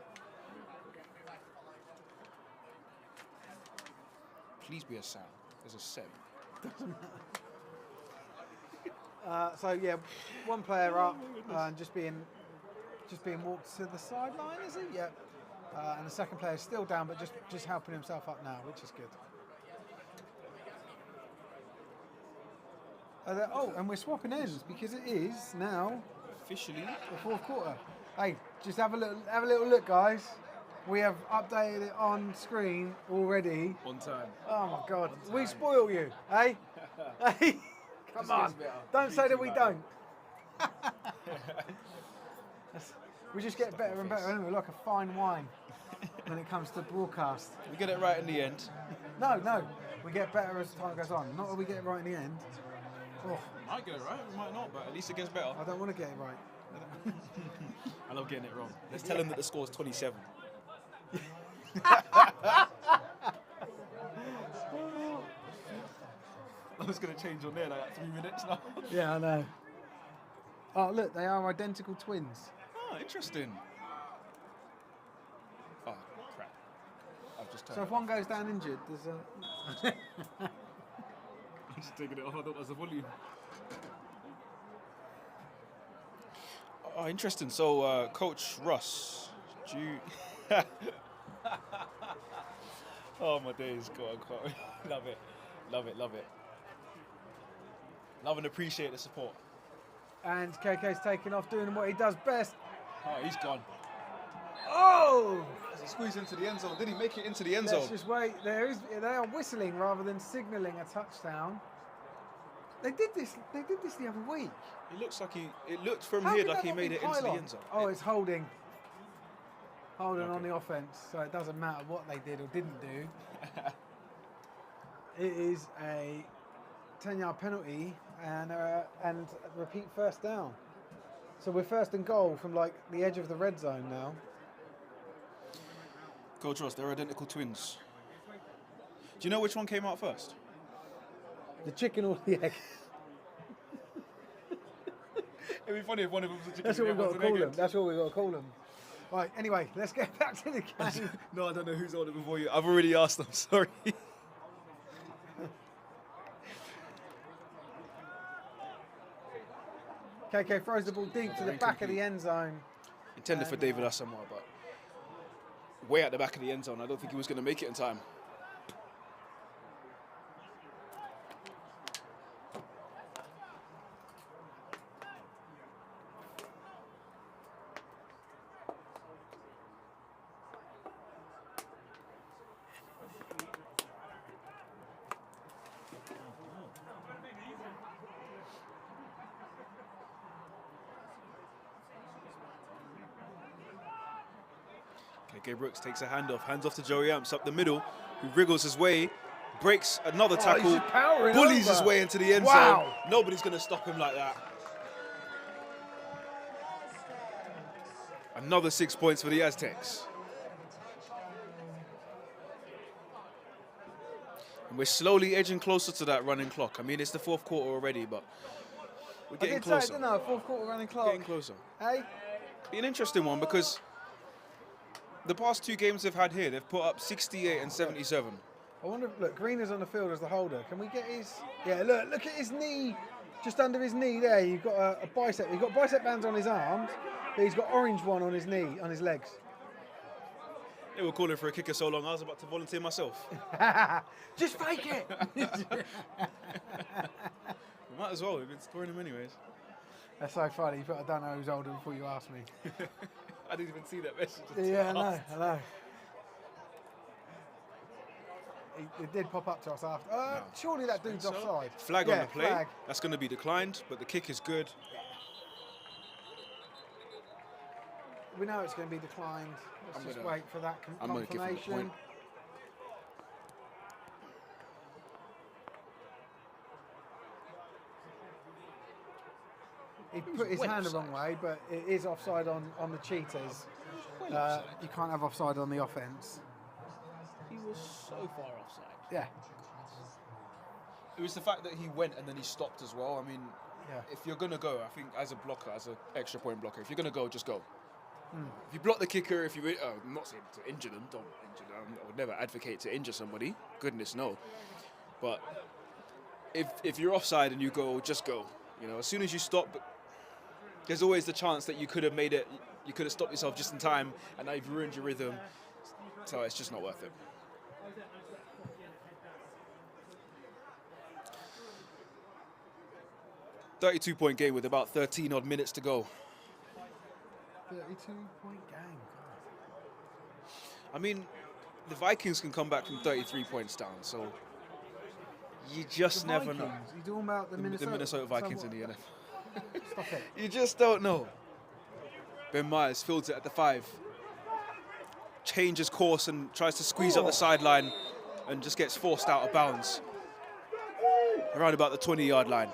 Please be a Sam. There's a Seb. Doesn't matter. So yeah, one player up and just being walked to the sideline, is he? Yeah. And the second player is still down, but just helping himself up now, which is good. And we're swapping ends because it is now officially the 4th quarter. Hey, just have a little look, guys. We have updated it on screen already. On time. Oh my God, we spoil you, hey? Hey, come on! Don't say that we don't. We just get better and better, and we're like a fine wine when it comes to broadcast. We get it right in the end. No, we get better as time goes on. Not that we get it right in the end. Oh. We might get it right, we might not, but at least it gets better. I don't want to get it right. I love getting it wrong. Let's tell him that the score's 27. I was going to change on there like 3 minutes now. Yeah, I know. Oh, look, they are identical twins. Oh, interesting. Oh, crap. I've just turned So if one goes down injured, there's a... I'm just taking it off. I thought that was the volume. Oh, interesting. So, Coach Russ, do you... Oh, my days. Go on. Love it. Love it. Love and appreciate the support. And KK's taking off, doing what he does best. Oh, he's gone. Oh! He squeezed into the end zone. Did he make it into the end zone? Let's just wait. They are whistling rather than signalling a touchdown. They did this the other week. It looks like it looked from here like he made it into the end zone. Oh, it's holding on the offense, so it doesn't matter what they did or didn't do. It is a 10-yard penalty and repeat first down. So we're first and goal from like the edge of the red zone now. Coach Ross, they're identical twins. Do you know which one came out first? The chicken or the egg? It'd be funny if one of them was a chicken. That's what we've got to call them. That's what we've got to call them. Right, anyway, let's get back to the game. No, I don't know who's ordered before you. I've already asked them, sorry. KK throws the ball deep to the back of the end zone. Intended for David Asamoah, but way at the back of the end zone. I don't think he was going to make it in time. KK Brooks takes a handoff, hands off to Joey Amps up the middle, who wriggles his way, breaks another tackle, bullies his way into the end zone. Nobody's going to stop him like that. Another 6 points for the Aztecs. And we're slowly edging closer to that running clock. I mean, it's the fourth quarter already, but we're getting closer. I didn't know, fourth quarter running clock. Getting closer. Hey? Be an interesting one because the past two games they've had here, they've put up 68 and 77. I wonder if, look, Green is on the field as the holder. Can we get his, yeah, look at his knee, just under his knee there. You've got a bicep, he's got bicep bands on his arms, but he's got orange one on his knee, on his legs. They were calling for a kicker so long, I was about to volunteer myself. Just fake it. Might as well, we've been scoring them anyways. That's so funny, but I don't know who's older before you ask me. I didn't even see that message. Yeah, I know. It did pop up to us after. No. Surely that dude's offside. Flag on the play. Flag. That's going to be declined, but the kick is good. We know it's going to be declined. Let's just wait for that I'm going to give him a confirmation. point. He put his hand the wrong way, but it is offside on the Cheetahs. You can't have offside on the offence. He was so far offside. Yeah. It was the fact that he went and then he stopped as well. I mean, Yeah. if you're going to go, I think as a blocker, as an extra point blocker, if you're going to go, just go. If you block the kicker, if you, I'm not saying to injure them, don't injure them. I would never advocate to injure somebody. Goodness, no. But if you're offside and you go, just go. You know, as soon as you stop, there's always the chance that you could have made it, you could have stopped yourself just in time, and now you've ruined your rhythm. So it's just not worth it. .32-point game with about 13 odd minutes to go. 32-point game. I mean, the Vikings can come back from 33 points down, so you just never know. You're talking about the Minnesota Vikings in the NFL. Stop it. You just don't know. Ben Myers fields it at the 5. Changes course and tries to squeeze up the sideline and just gets forced out of bounds. Around about the 20-yard line.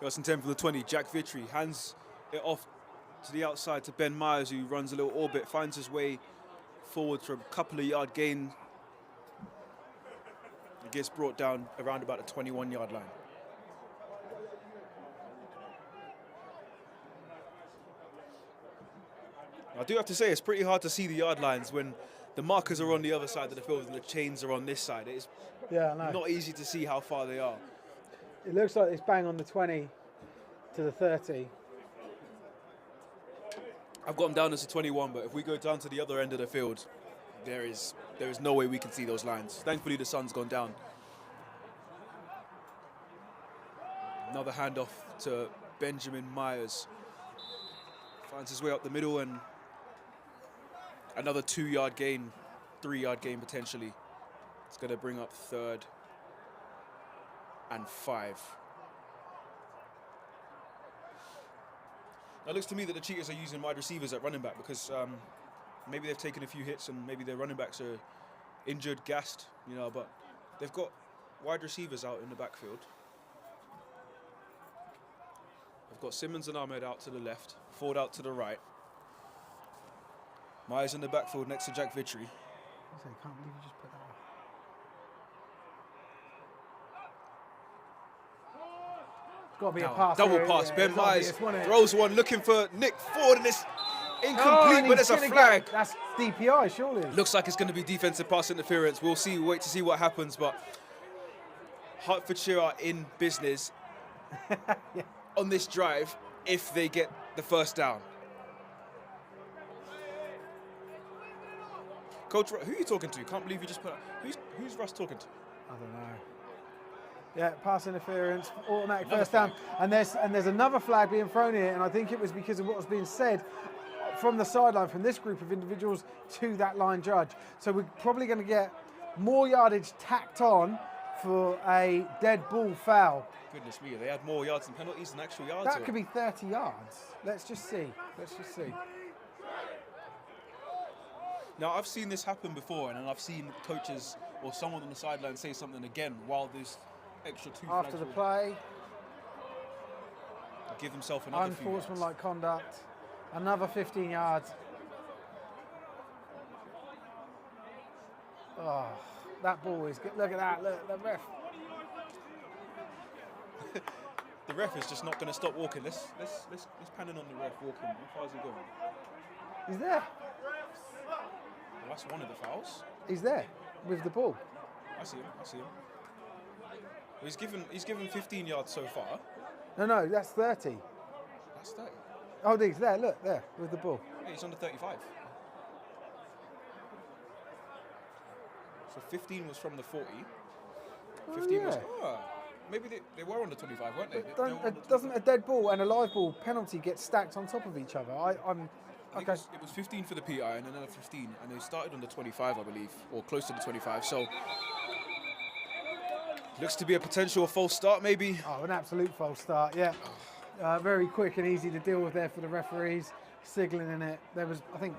First and 10 from the 20, Jack Vitry hands it off to the outside to Ben Myers, who runs a little orbit, finds his way forward for a couple of yard gain. He gets brought down around about the 21-yard line. I do have to say, it's pretty hard to see the yard lines when the markers are on the other side of the field and the chains are on this side. It's Yeah, I know. Not easy to see how far they are. It looks like it's bang on the 20 to the 30. I've got them down as a 21, but if we go down to the other end of the field, there is no way we can see those lines. Thankfully, the sun's gone down. Another handoff to Benjamin Myers. Finds his way up the middle, and another 2-yard gain, 3-yard gain potentially. It's going to bring up 3rd and 5. Now, it looks to me that the Cheetahs are using wide receivers at running back because maybe they've taken a few hits and maybe their running backs are injured, gassed, you know, but they've got wide receivers out in the backfield. They've got Simmons and Ahmed out to the left, Ford out to the right. Myers in the backfield next to Jack Vitry. I can't believe you just put that up. It's got to be a pass. Double here, pass. yeah, Ben it's gotta be Myers this one, innit? throws one looking for Nick Ford, and it's Oh, incomplete, and but he's there's a gonna flag. that's DPI, surely. Looks like it's going to be defensive pass interference. We'll see. Wait to see what happens. But Hertfordshire are in business on this drive if they get the first down. Coach, who are you talking to? Can't believe you just put. Who's Russ talking to? I don't know. Yeah, pass interference, automatic first down, and there's another flag being thrown here, and I think it was because of what was being said from the sideline from this group of individuals to that line judge. So we're probably going to get more yardage tacked on for a dead ball foul. Goodness me, they had more yards and penalties than actual yards. That could be 30 yards. Let's just see. Now, I've seen this happen before, and then I've seen coaches or someone on the sideline say something again while there's extra 2 flags. After the play, Give himself another few yards. unsportsmanlike conduct, another 15 yards. Oh, that ball is good. Look at that. Look, the ref. The ref is just not going to stop walking. Let's pan in on the ref walking. How far is he going? He's there. Well, that's one of the fouls. He's there with the ball. I see him. Well, he's given 15 yards so far. No, that's 30. That's 30. Oh, he's there. Look, there with the ball. Yeah, he's under 35. So 15 was from the 40. 15 was. Oh, maybe they were under 25, weren't they? Doesn't a dead ball and a live ball penalty get stacked on top of each other? I think it was 15 for the PI and another 15, and they started on the 25, I believe, or close to the 25. So looks to be a potential false start, maybe. Oh, an absolute false start, yeah. Very quick and easy to deal with there for the referees, signalling it. There was, I think,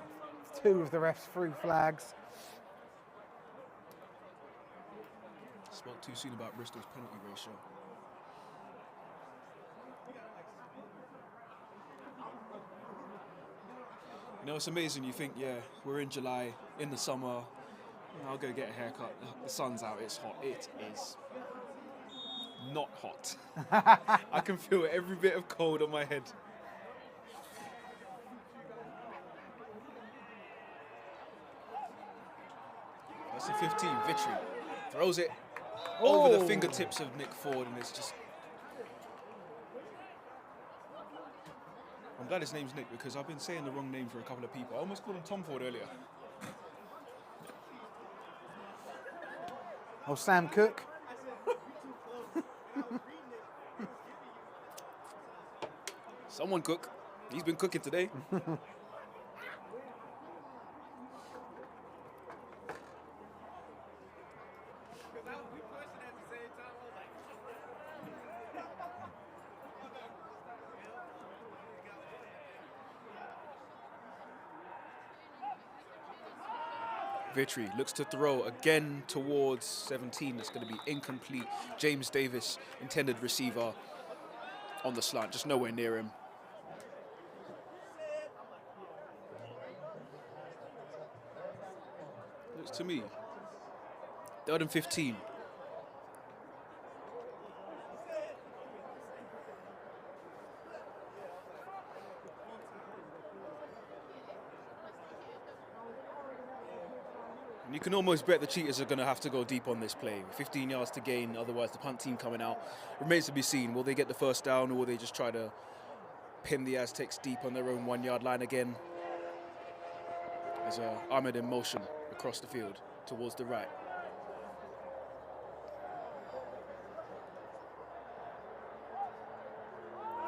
2 of the refs threw flags. Spoke too soon about Bristol's penalty ratio. You know, it's amazing. You think, yeah, we're in July, in the summer. I'll go get a haircut. The sun's out. It's hot. It is not hot. I can feel every bit of cold on my head. That's a 15. Vitry throws it over the fingertips of Nick Ford, and it's just. I'm glad his name's Nick because I've been saying the wrong name for a couple of people. I almost called him Tom Ford earlier. Oh, Sam Cook. Someone cook. He's been cooking today. Vitry looks to throw again towards 17. That's going to be incomplete. James Davis, intended receiver, on the slant, just nowhere near him. Looks to me. 3rd and 15. can almost bet the Cheetahs are going to have to go deep on this play. 15 yards to gain, otherwise the punt team coming out. Remains to be seen. Will they get the first down, or will they just try to pin the Aztecs deep on their own 1 yard line again? There's Ahmed in motion across the field towards the right.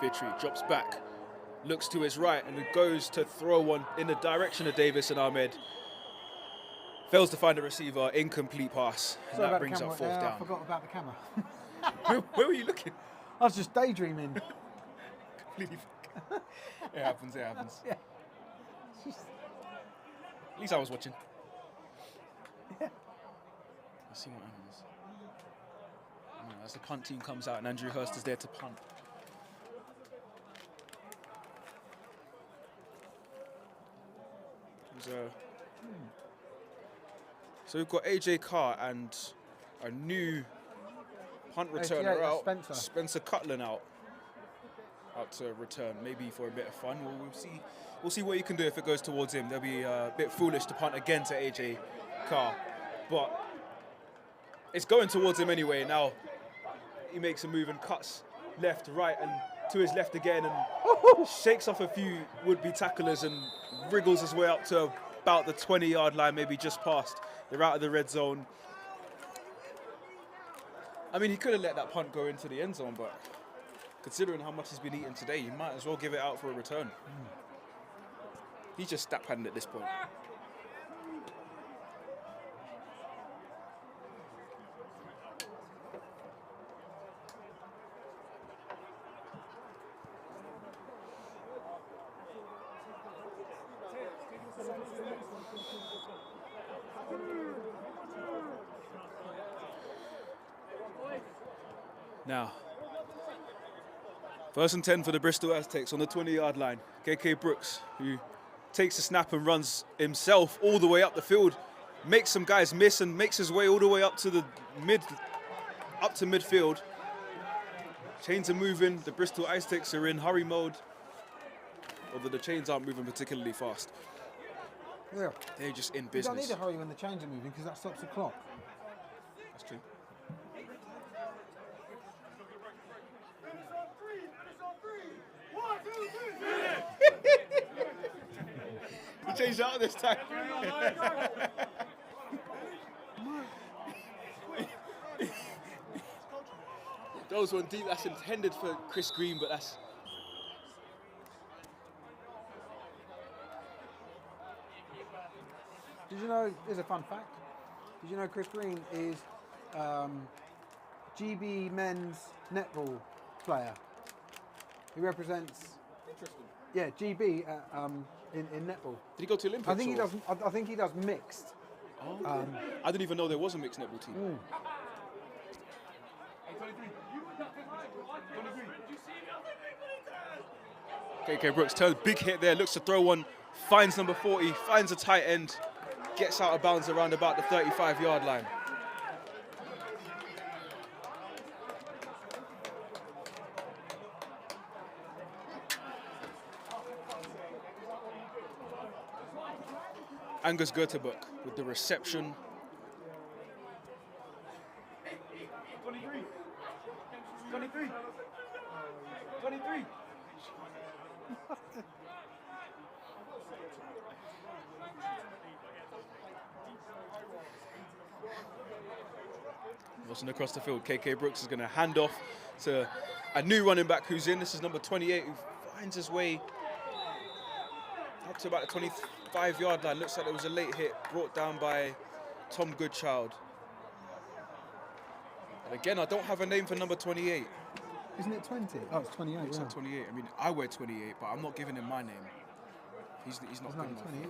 Vitry drops back, looks to his right, and it goes to throw one in the direction of Davis, and Ahmed fails to find a receiver. Incomplete pass, and that brings up fourth down. I forgot about the camera. Where were you looking? I was just daydreaming. Completely. It happens, it happens. Yeah. At least I was watching. Yeah. Let's see what happens. As the punt team comes out and Andrew Hurst is there to punt. So we've got AJ Carr and a new punt returner out, Spencer Cutland out to return, maybe for a bit of fun. We'll see what he can do if it goes towards him. They'll be a bit foolish to punt again to AJ Carr, but it's going towards him anyway. Now he makes a move and cuts left, right, and to his left again, and shakes off a few would-be tacklers and wriggles his way up to about the 20-yard line, maybe just past. They're out of the red zone. I mean, he could have let that punt go into the end zone, but considering how much he's been eating today, you might as well give it out for a return. He's just stat-padding at this point. Now, 1st and 10 for the Bristol Aztecs on the 20-yard line. KK Brooks, who takes a snap and runs himself all the way up the field, makes some guys miss and makes his way all the way up to midfield. Chains are moving. The Bristol Aztecs are in hurry mode, although the chains aren't moving particularly fast. Yeah. They're just in You business. don't need to hurry when the chains are moving because that stops the clock. That's true. He changed out this time. Those one deep. That's intended for Chris Green, but that's. Did you know, here's a fun fact, did you know Chris Green is GB men's netball player? He represents, yeah, GB in netball. Did he go to Olympics? I think he does. I think he does mixed. Oh, I didn't even know there was a mixed netball team. KK Brooks turns, big hit there, looks to throw one, finds number 40, finds a tight end, gets out of bounds around about the 35-yard line. Angus Göteborg with the reception. 23. 23. 23. Wilson across the field. KK Brooks is going to hand off to a new running back who's in. This is number 28, who finds his way up to about the 25-yard line. Looks like there was a late hit brought down by Tom Goodchild. And again, I don't have a name for number 28. Isn't it 20? Oh, it's 28. Looks like 28. I mean, I wear 28, but I'm not giving him my name. He's not good enough. 28.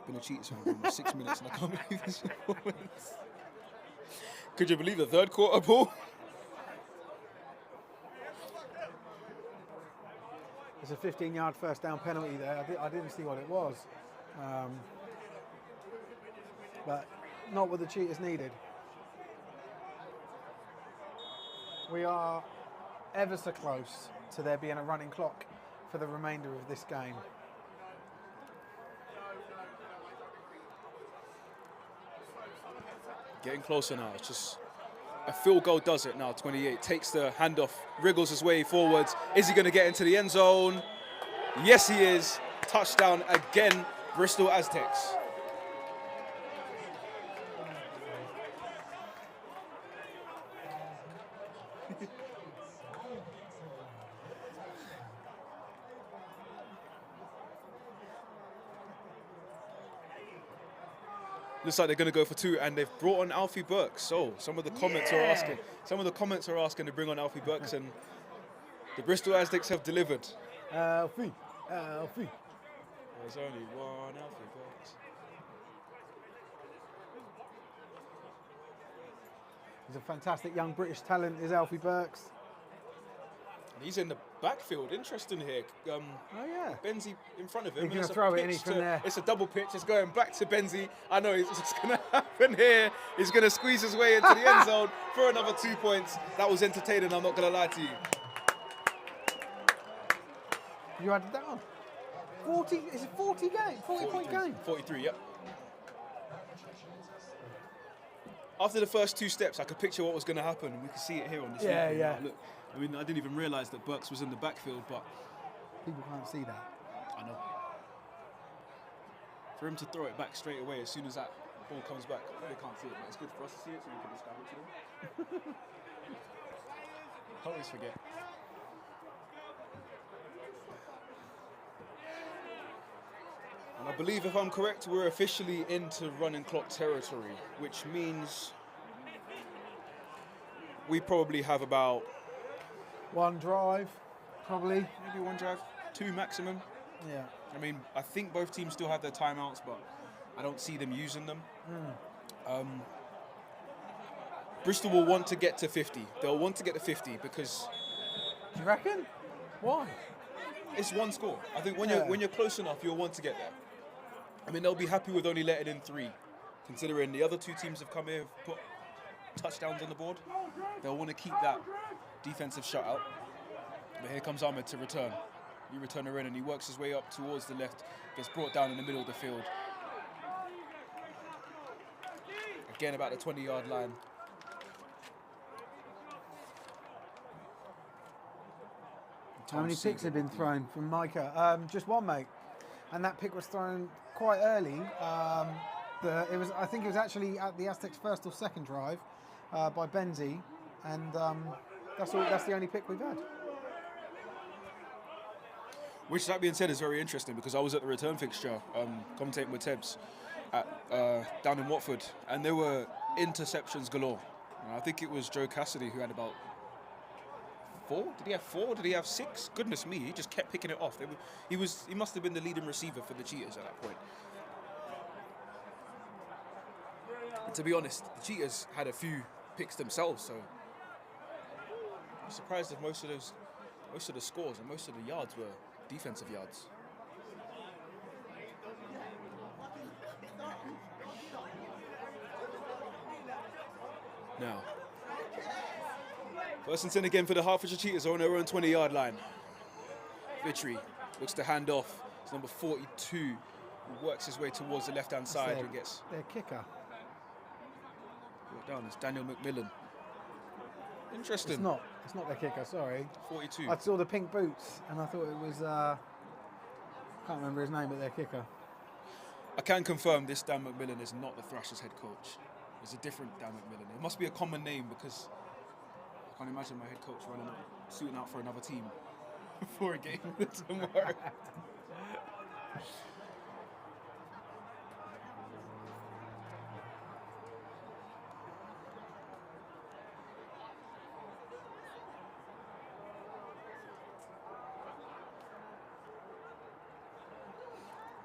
Been a Cheetahs fan for almost 6 minutes and I can't believe this performance. Could you believe the third quarter, Paul? There's a 15-yard first down penalty there. I didn't see what it was. But not what the Cheetahs needed. We are ever so close to there being a running clock for the remainder of this game. Getting closer now. It's just a field goal does it now. 28 takes the handoff, wriggles his way forwards. Is he going to get into the end zone? Yes, he is. Touchdown again, Bristol Aztecs. Looks like they're going to go for 2, and they've brought on Alfie Burks. So some of the comments are asking to bring on Alfie Burks, and the Bristol Aztecs have delivered. Alfie. There's only one Alfie Burks. He's a fantastic young British talent, is Alfie Burks. And he's in the backfield. Interesting here. Oh yeah. Benzie in front of him. He's going to throw it in from there. It's a double pitch. It's going back to Benzie. I know it's going to happen here. He's going to squeeze his way into the end zone for another 2 points. That was entertaining, I'm not going to lie to you. You had it down. 40, is it 40 game? 40-point game? 43, yep. After the first 2 steps, I could picture what was going to happen, and we could see it here on this replay. Yeah. Look, I mean, I didn't even realise that Burks was in the backfield, but People can't see that. I know. For him to throw it back straight away as soon as that ball comes back, they can't see it, but it's good for us to see it so we can describe it to them. I always forget. And I believe, if I'm correct, we're officially into running clock territory, which means we probably have about One drive, probably. maybe 1 drive, 2 maximum. Yeah. I mean, I think both teams still have their timeouts, but I don't see them using them. Bristol will want to get to 50. They'll want to get to 50 because Do you reckon? Why? it's 1 score. I think when you're close enough, you'll want to get there. I mean, they'll be happy with only letting in 3, considering the other 2 teams have come here, have put touchdowns on the board. They'll want to keep that defensive shutout. But here comes Ahmed to return. He returner in, and he works his way up towards the left, gets brought down in the middle of the field. Again, about the 20-yard line. How many picks have been thrown from Micah? Just 1, mate. And that pick was thrown quite early. I think it was actually at the Aztecs' first or second drive by Benzie, and that's the only pick we've had. Which, that being said, is very interesting because I was at the return fixture commentating with Tebs down in Watford, and there were interceptions galore. And I think it was Joe Cassidy who had about 4. Did he have 4? Did he have 6? Goodness me, he just kept picking it off. He must have been the leading receiver for the Cheetahs at that point. And to be honest, the Cheetahs had a few picks themselves, so I'm surprised if most of the scores and most of the yards were defensive yards. Now, first and 10 again for the Hertfordshire Cheetahs on their own 20-yard line. Vitry looks to hand off. It's number 42 who works his way towards the left-hand side and gets their kicker. brought down. It's Daniel McMillan. Interesting. It's not their kicker, sorry. 42. I saw the pink boots and I thought it was, can't remember his name, but their kicker. I can confirm this Dan McMillan is not the Thrashers head coach. It's a different Dan McMillan. It must be a common name because I can't imagine my head coach suiting out for another team for a game tomorrow.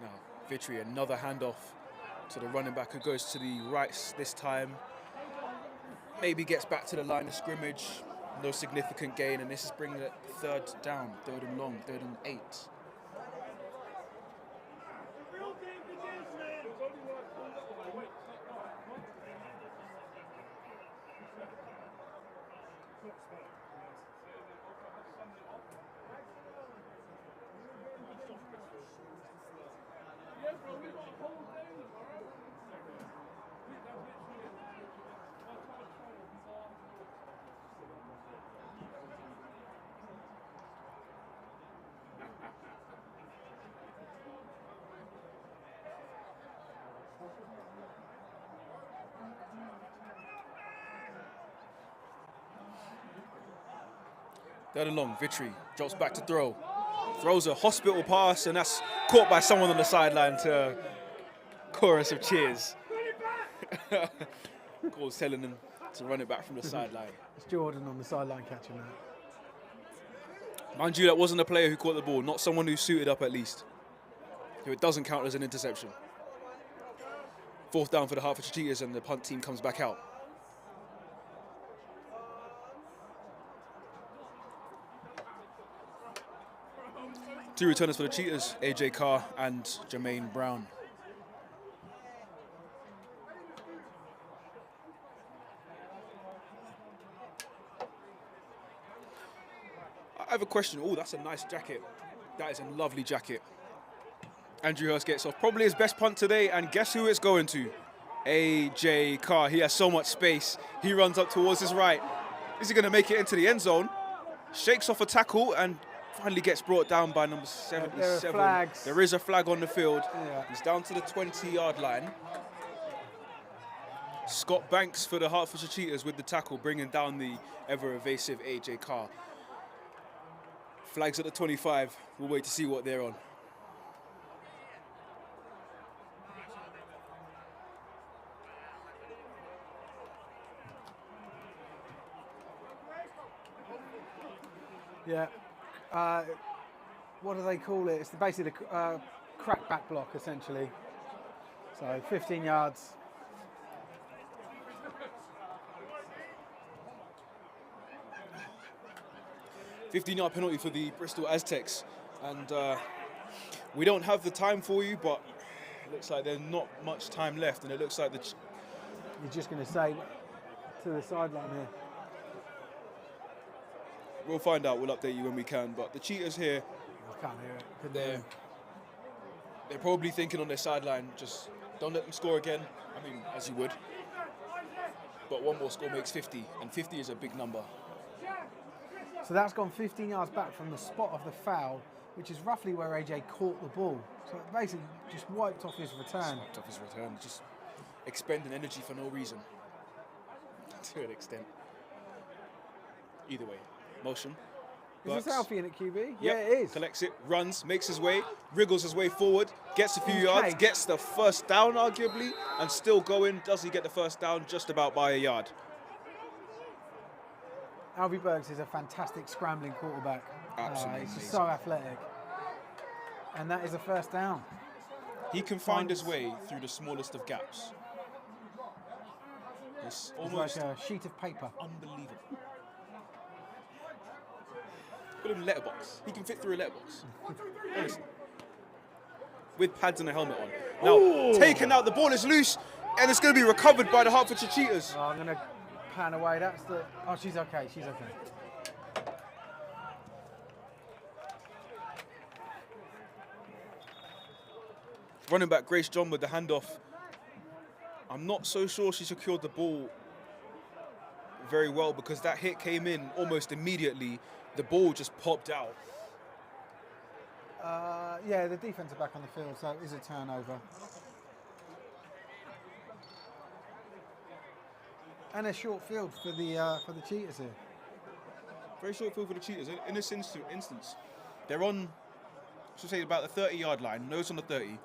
Now, Vitry, another handoff to the running back who goes to the right this time. Maybe gets back to the line of scrimmage. No significant gain, and this is bringing it 3rd down, 3rd and long, 3rd and 8. Third and long, Vitry drops back to throw. Throws a hospital pass, and that's caught by someone on the sideline to a chorus of cheers. Cole's telling them to run it back from the sideline. It's Jordan on the sideline catching that. Mind you, that wasn't a player who caught the ball, not someone who suited up at least. So it doesn't count as an interception. Fourth down for the Hertfordshire Cheetahs, and the punt team comes back out. Two returners for the Cheetahs, AJ Carr and Jermaine Brown. I have a question. Oh, that's a nice jacket. That is a lovely jacket. Andrew Hurst gets off probably his best punt today, and guess who it's going to? AJ Carr. He has so much space. He runs up towards his right. Is he going to make it into the end zone? Shakes off a tackle and finally gets brought down by number 77. There are flags. There is a flag on the field. Yeah. He's down to the 20-yard line. Scott Banks for the Hertfordshire Cheetahs with the tackle, bringing down the ever-evasive AJ Carr. Flags at the 25. We'll wait to see what they're on. Yeah. What do they call it? It's basically the crack back block, essentially. So 15 yards. $15-yard penalty for the Bristol Aztecs. And we don't have the time for you, but it looks like there's not much time left. And it looks like You're just going to say to the sideline here. We'll find out. We'll update you when we can. But the Cheetahs here, I can't hear it. Couldn't hear they're probably thinking on their sideline, just don't let them score again. I mean, as you would. But one more score makes 50, and 50 is a big number. So that's gone 15 yards back from the spot of the foul, which is roughly where AJ caught the ball. So it basically just wiped off his return. Wiped off his return, just expending energy for no reason. To an extent. Either way, motion. Is this Alfie in at QB? Yep. Yeah, it is. Collects it, runs, makes his way, wriggles his way forward, gets a few He's yards, caged. gets the first down arguably, and still going. Does he get the first down? Just about by a yard. Alfie Bergs is a fantastic scrambling quarterback. Absolutely He's just amazing. so athletic. And that is a first down. He can find his way through the smallest of gaps. It's It's almost like a sheet of paper. unbelievable. Put him in a letterbox. He can fit through a letterbox. Honestly. With pads and a helmet on. Now, taken out, the ball is loose, and it's going to be recovered by the Hertfordshire Cheetahs. Oh, I'm going to pan away. That's the... Oh, she's okay. She's okay. Running back Grace John with the handoff. I'm not so sure she secured the ball very well because that hit came in almost immediately. The ball just popped out. Yeah, the defense are back on the field, so it is a turnover. And a short field for the Cheetahs here. Very short field for the Cheetahs. In this instance, they're on, should say, about the 30-yard line. Nose on the 30.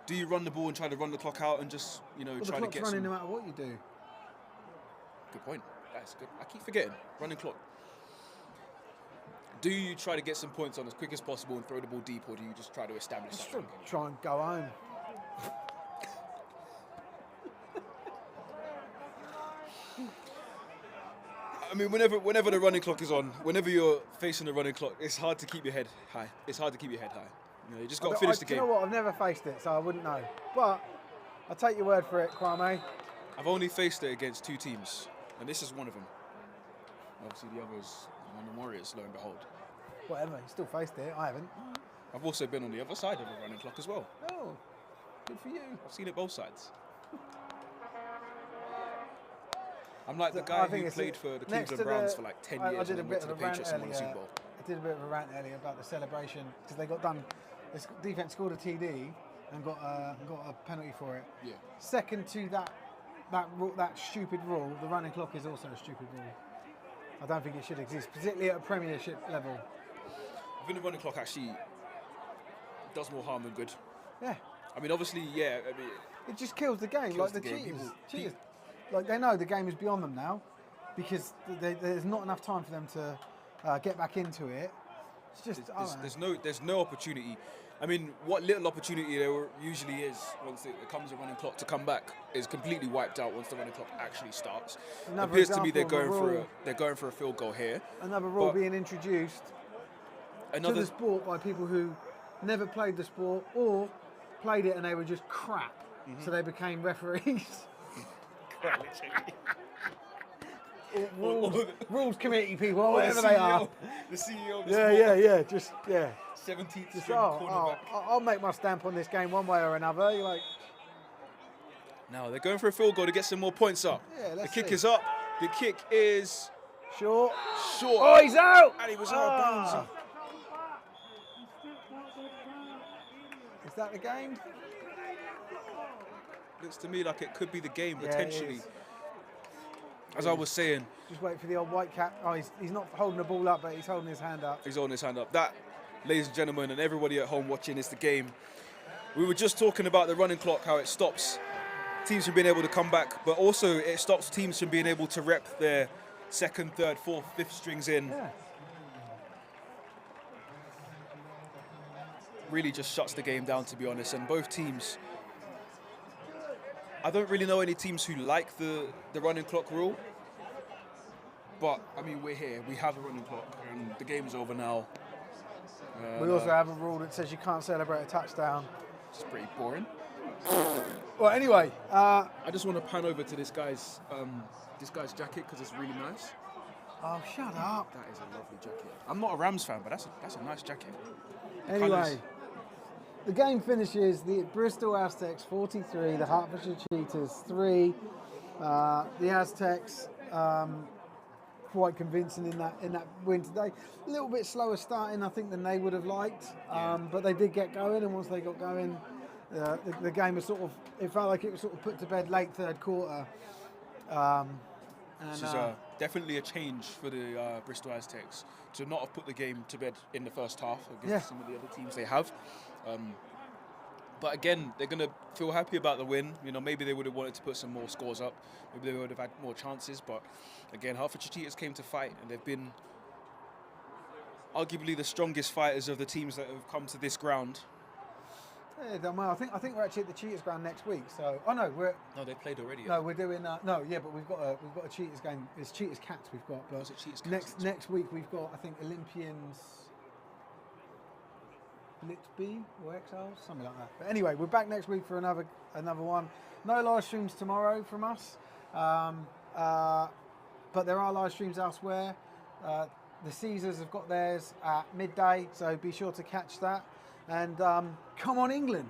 Do you run the ball and try to run the clock out and just, you know, Well, try the to clock's get running some... no matter what you do. Good point. That's good. I keep forgetting. Running clock. Do you try to get some points on as quick as possible and throw the ball deep, or do you just try to establish Just something? try and go home. I mean, whenever the running clock is on, whenever you're facing the running clock, it's hard to keep your head high. It's hard to keep your head high. You know, you just got to finish the Do game. you know what? I've never faced it, so I wouldn't know. But I'll take your word for it, Kwame. I've only faced it against two teams, and this is one of them. Obviously, the other is the Warriors, lo and behold. Whatever, you still faced it. I haven't. I've also been on the other side of the running clock as well. Oh, good for you. I've seen it both sides. I'm like the I guy think who it's played for the next Cleveland to Browns the- for like 10 I years did and a then bit went to of the a rant Patriots and won a Super earlier. Bowl. I did a bit of a rant earlier about the celebration because they got done. This defense scored a TD and got a penalty for it. Yeah. Second to that stupid rule, the running clock is also a stupid rule. I don't think it should exist, particularly at a Premiership level. I think the running clock actually does more harm than good. Yeah. I mean, obviously, yeah. I mean, It just kills the game, Kills like the the game. Cheetahs. Like they know the game is beyond them now, because there's not enough time for them to get back into it. It's just there's no opportunity. I mean, what little opportunity there usually is once it comes a running clock to come back is completely wiped out once the running clock actually starts. It appears to me they're going for a field goal here. Another rule being introduced to the sport by people who never played the sport or played it and they were just crap, so they became referees. Rules committee people, or whatever they are. The CEO of the sport. Yeah. 17th string cornerback. I'll make my stamp on this game one way or another. You're like, now they're going for a field goal to get some more points up. Yeah, the kick is up. The kick is short. Oh, he's out! And he was out of bounds. Is that the game? Looks to me like it could be the game, Yeah, potentially. it is. As I was saying. Just wait for the old white cap. Oh, he's not holding the ball up, but he's holding his hand up. He's holding his hand up. That, ladies and gentlemen, and everybody at home watching, is the game. We were just talking about the running clock, how it stops teams from being able to come back, but also it stops teams from being able to rep their second, third, fourth, fifth strings in. Yeah. Really just shuts the game down, to be honest. And both teams, I don't really know any teams who like the running clock rule. But, I mean, we're here. We have a running clock, and the game's over now. We also have a rule that says you can't celebrate a touchdown. It's pretty boring. Well, anyway. I just want to pan over to this guy's jacket because it's really nice. Oh, shut up. That is a lovely jacket. I'm not a Rams fan, but that's a nice jacket. Anyway, Colours. the game finishes the Bristol Aztecs 43, the Hertfordshire Cheetahs 3. The Aztecs quite convincing in that win today. A little bit slower starting, I think, than they would have liked, but they did get going, and once they got going, the game was it felt like it was sort of put to bed late third quarter. This is definitely a change for the Bristol Aztecs to not have put the game to bed in the first half against some of the other teams they have. But again, they're going to feel happy about the win. You know, maybe they would have wanted to put some more scores up. Maybe they would have had more chances. But again, Hertfordshire Cheetahs came to fight, and they've been arguably the strongest fighters of the teams that have come to this ground. Yeah, done well. I think we're actually at the Cheetahs ground next week. So, no, they played already. No, we're doing but we've got a Cheetahs game. It's Cheetahs Cats we've got. But was it Cheetahs Cats? Next week we've got, I think, Olympians. Litby or Exiles, something like that. But anyway, we're back next week for another one. No live streams tomorrow from us, but there are live streams elsewhere. The Caesars have got theirs at midday, so be sure to catch that. And come on, England!